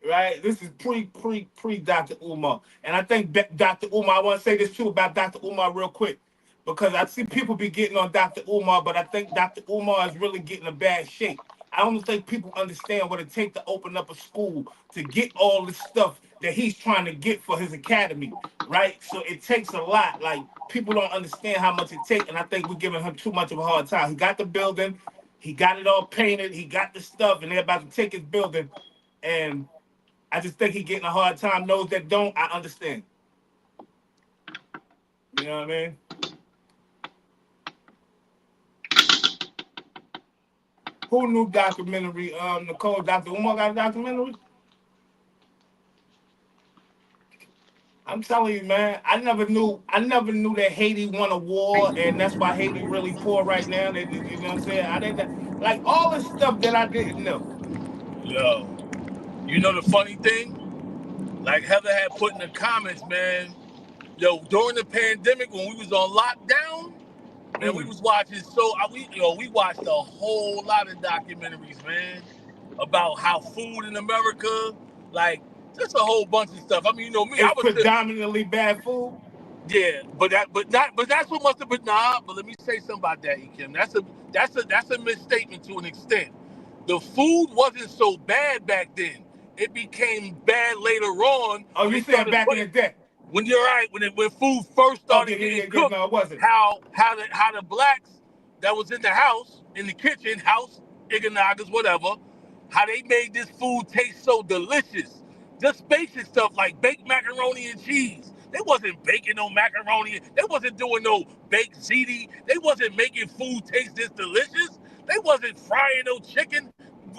right? This is pre-Dr. Umar. And I think Dr. Umar, I want to say this too about Dr. Umar real quick, because I see people be getting on Dr. Umar, but I think Dr. Umar is really getting a bad shape. I don't think people understand what it takes to open up a school to get all this stuff that he's trying to get for his academy, right? So it takes a lot. Like, people don't understand how much it takes, and I think we're giving him too much of a hard time. He got the building, he got it all painted, he got the stuff, and they're about to take his building, and I just think he's getting a hard time. Those that don't, I understand. You know what I mean? Who knew documentary? Nicole, Dr. Umar got a documentary? I'm telling you, man, I never knew that Haiti won a war, and that's why Haiti really poor right now. You know what I'm saying? I didn't, like, all this stuff that I didn't know. Yo, you know the funny thing? Like Heather had put in the comments, man. Yo, during the pandemic when we was on lockdown, man, we was watching. We watched a whole lot of documentaries, man, about how food in America, like just a whole bunch of stuff. I mean, you know me, I It's was predominantly bad food. yeah, but that's what must have been nah. But let me say something about that, Kim. That's a misstatement to an extent. The food wasn't so bad back then. It became bad later on Oh, when you they saying started back in the putting day? when you're right when food first Oh, started getting yeah. cooked. No, it wasn't. How the blacks that was in the house in the kitchen house Iganagas whatever, how they made this food taste so delicious. Just basic stuff like baked macaroni and cheese. They wasn't baking no macaroni. They wasn't doing no baked ziti. They wasn't making food taste this delicious. They wasn't frying no chicken.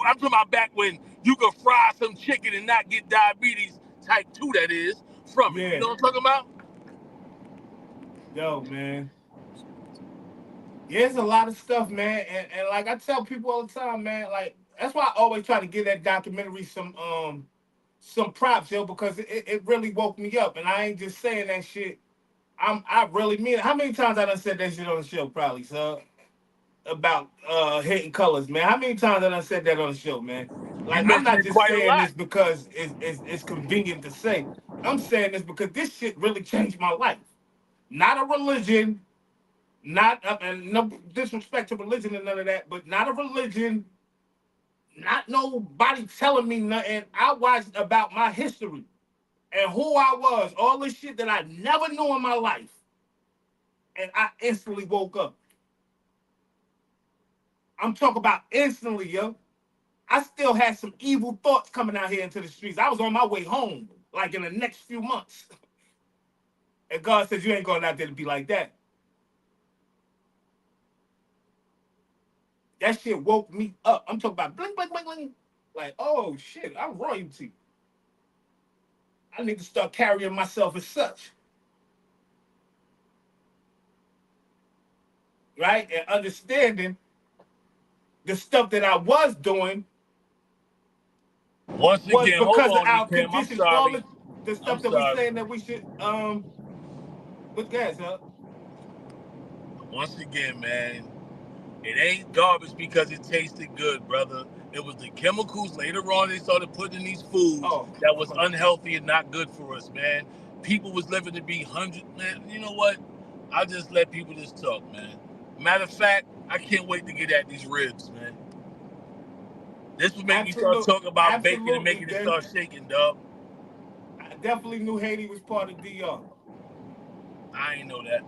I'm talking about back when you could fry some chicken and not get diabetes type 2, that is, from it. You know what I'm talking about? Yo, man. Yeah, there's a lot of stuff, man. And like I tell people all the time, man, like that's why I always try to give that documentary some props, yo, because it really woke me up. And I ain't just saying that shit. I really mean it. How many times I done said that shit on the show, probably, so about hating colors, man. How many times I done said that on the show, man? You Like I'm mentioned not it just quite a saying lot. this because it's convenient to say. I'm saying this because this shit really changed my life. Not a religion, not and no disrespect to religion and none of that, but not a religion, not nobody telling me nothing. I watched about my history and who I was, all this shit that I never knew in my life, and I instantly woke up. I'm talking about instantly, yo. I still had some evil thoughts coming out here into the streets. I was on my way home, like in the next few months. And God says, you ain't going out there to be like that. That shit woke me up. I'm talking about bling, bling, bling, bling. Like, oh shit, I'm royalty. I need to start carrying myself as such. Right? And understanding the stuff that I was doing Once was again, hold because of on, our Kim. I'm conditions. All sorry. the I'm stuff that we sorry. saying that we should put gas up. Once again, man, it ain't garbage because it tasted good, brother. It was the chemicals later on they started putting in these foods that was unhealthy and not good for us, man. People was living to be 100, man. You know what? I just let people just talk, man. Matter of fact, I can't wait to get at these ribs, man. This would make me start talking about bacon and making it start shaking, dog. I definitely knew Haiti was part of DR. I ain't know that.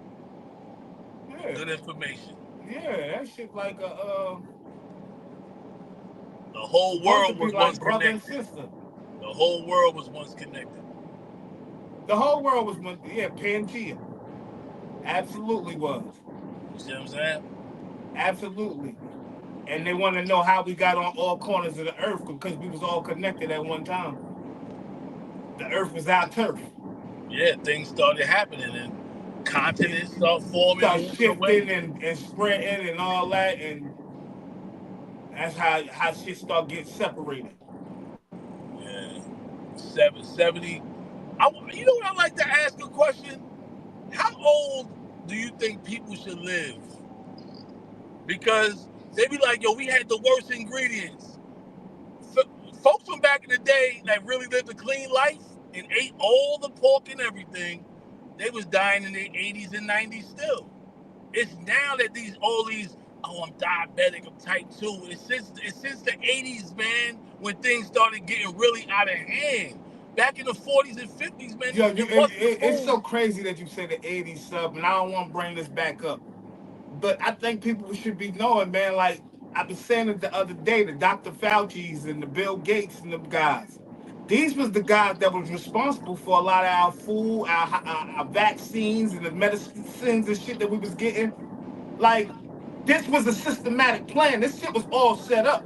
Yeah. Good information. Yeah, that shit like the whole world was like once brother connected. and sister. The whole world was once connected. The whole world was once, yeah, Pangea. Absolutely was. You see what I'm saying? Absolutely. And they want to know how we got on all corners of the earth because we was all connected at one time. The earth was our turf. Yeah, things started happening and continents start forming. Start shifting and spreading and all that, and that's how shit start getting separated. Yeah. 770. You know what I like to ask a question? How old do you think people should live? Because they be like, yo, we had the worst ingredients. Folks from back in the day that really lived a clean life and ate all the pork and everything, they was dying in their 80s and 90s still. It's now that all these, oh, I'm diabetic, I'm type 2. It's since the 80s, man, when things started getting really out of hand. Back in the 40s and 50s, man, it's so crazy that you say the 80s sub, and I don't want to bring this back up. But I think people should be knowing, man, like I've been saying it the other day, the Dr. Fauci's and the Bill Gates and the guys. These was the guys that was responsible for a lot of our food, our vaccines and the medicines and shit that we was getting. Like, this was a systematic plan. This shit was all set up.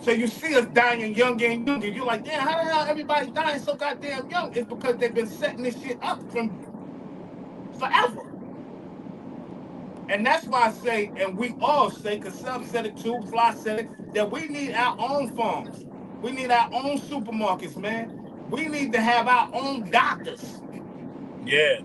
So you see us dying younger and younger. You're like, damn, how the hell everybody dying so goddamn young? It's because they've been setting this shit up from forever. And that's why I say, and we all say, because some said it too, Fly said it, that we need our own farms. We need our own supermarkets, man. We need to have our own doctors. Yeah.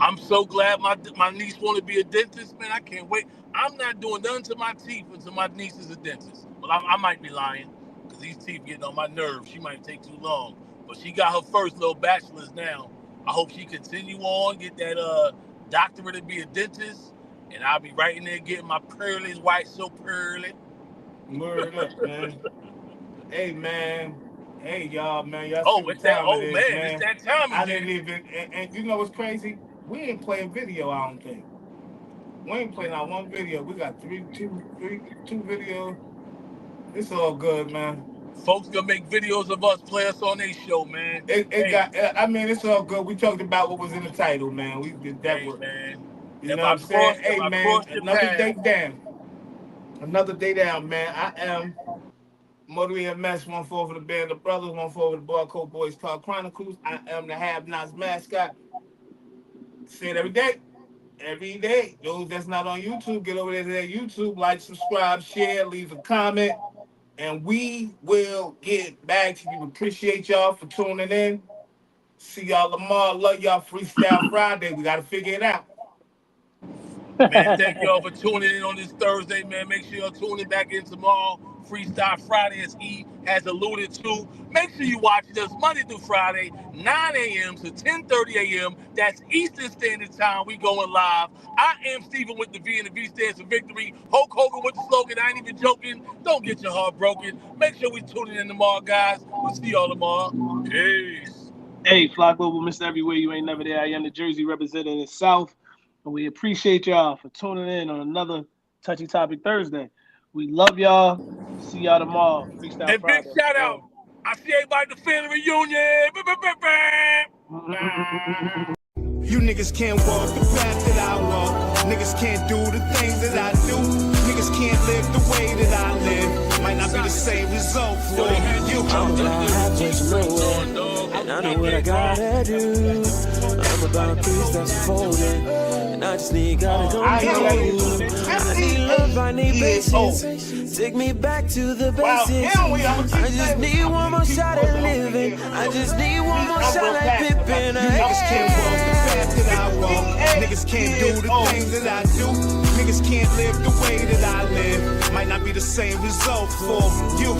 I'm so glad my niece want to be a dentist, man. I can't wait. I'm not doing nothing to my teeth until my niece is a dentist. Well, I might be lying because these teeth getting on my nerves. She might take too long. But she got her first little bachelor's now. I hope she continue on, get that doctorate to be a dentist. And I'll be right in there getting my pearlies white so pearly. Word up, man. Hey, man. Hey, y'all, man. Y'all see what time it is, man. It's that time again. I didn't even, and you know what's crazy? We ain't playing video, I don't think. We ain't playing out one video. We got two videos. It's all good, man. Folks gonna make videos of us play us on their show, man. I mean, it's all good. We talked about what was in the title, man. We did that work. Man. You know what I'm saying? Hey, man, another day down. Another day down, man. I am Motor EMS, 1-4 for the Band of Brothers, 1-4 for the Barcode Boys Car Chronicles. I am the Have-Nots mascot. Say it every day. Every day. Those that's not on YouTube, get over there to their YouTube, like, subscribe, share, leave a comment, and we will get back to you. Appreciate y'all for tuning in. See y'all tomorrow. Love y'all. Freestyle Friday. We got to figure it out. Man, thank y'all for tuning in on this Thursday, man. Make sure y'all tune in back in tomorrow. Freestyle Friday, as he has alluded to. Make sure you watch us Monday through Friday, 9 a.m. to 10:30 a.m. That's Eastern Standard Time. We going live. I am Steven with the V, and the V stands for victory. Hulk Hogan with the slogan, I ain't even joking. Don't get your heart broken. Make sure we tune in tomorrow, guys. We'll see y'all tomorrow. Peace. Hey, Fly Global, Mr. Everywhere, you ain't never there. I am the Jersey representing the South. And we appreciate y'all for tuning in on another Touchy Topic Thursday. We love y'all. See y'all tomorrow. Freestyle And Friday. big shout out. I see everybody at the family reunion. You niggas can't walk the path that I walk. Niggas can't do the things that I do. Niggas can't live the way that I live. Might not be the same result for you. I'm about halfway to nowhere, and I know what I gotta do. I'm about peace that's folding, and I just need God to come through. I need love, I need patience. Take me back to the basics. I just need one more shot at living. I just need one more shot like Pippin. Niggas can't walk the path that I walk. Niggas can't do the things that I do. Niggas can't live the way that I live. Might not be the same result for you.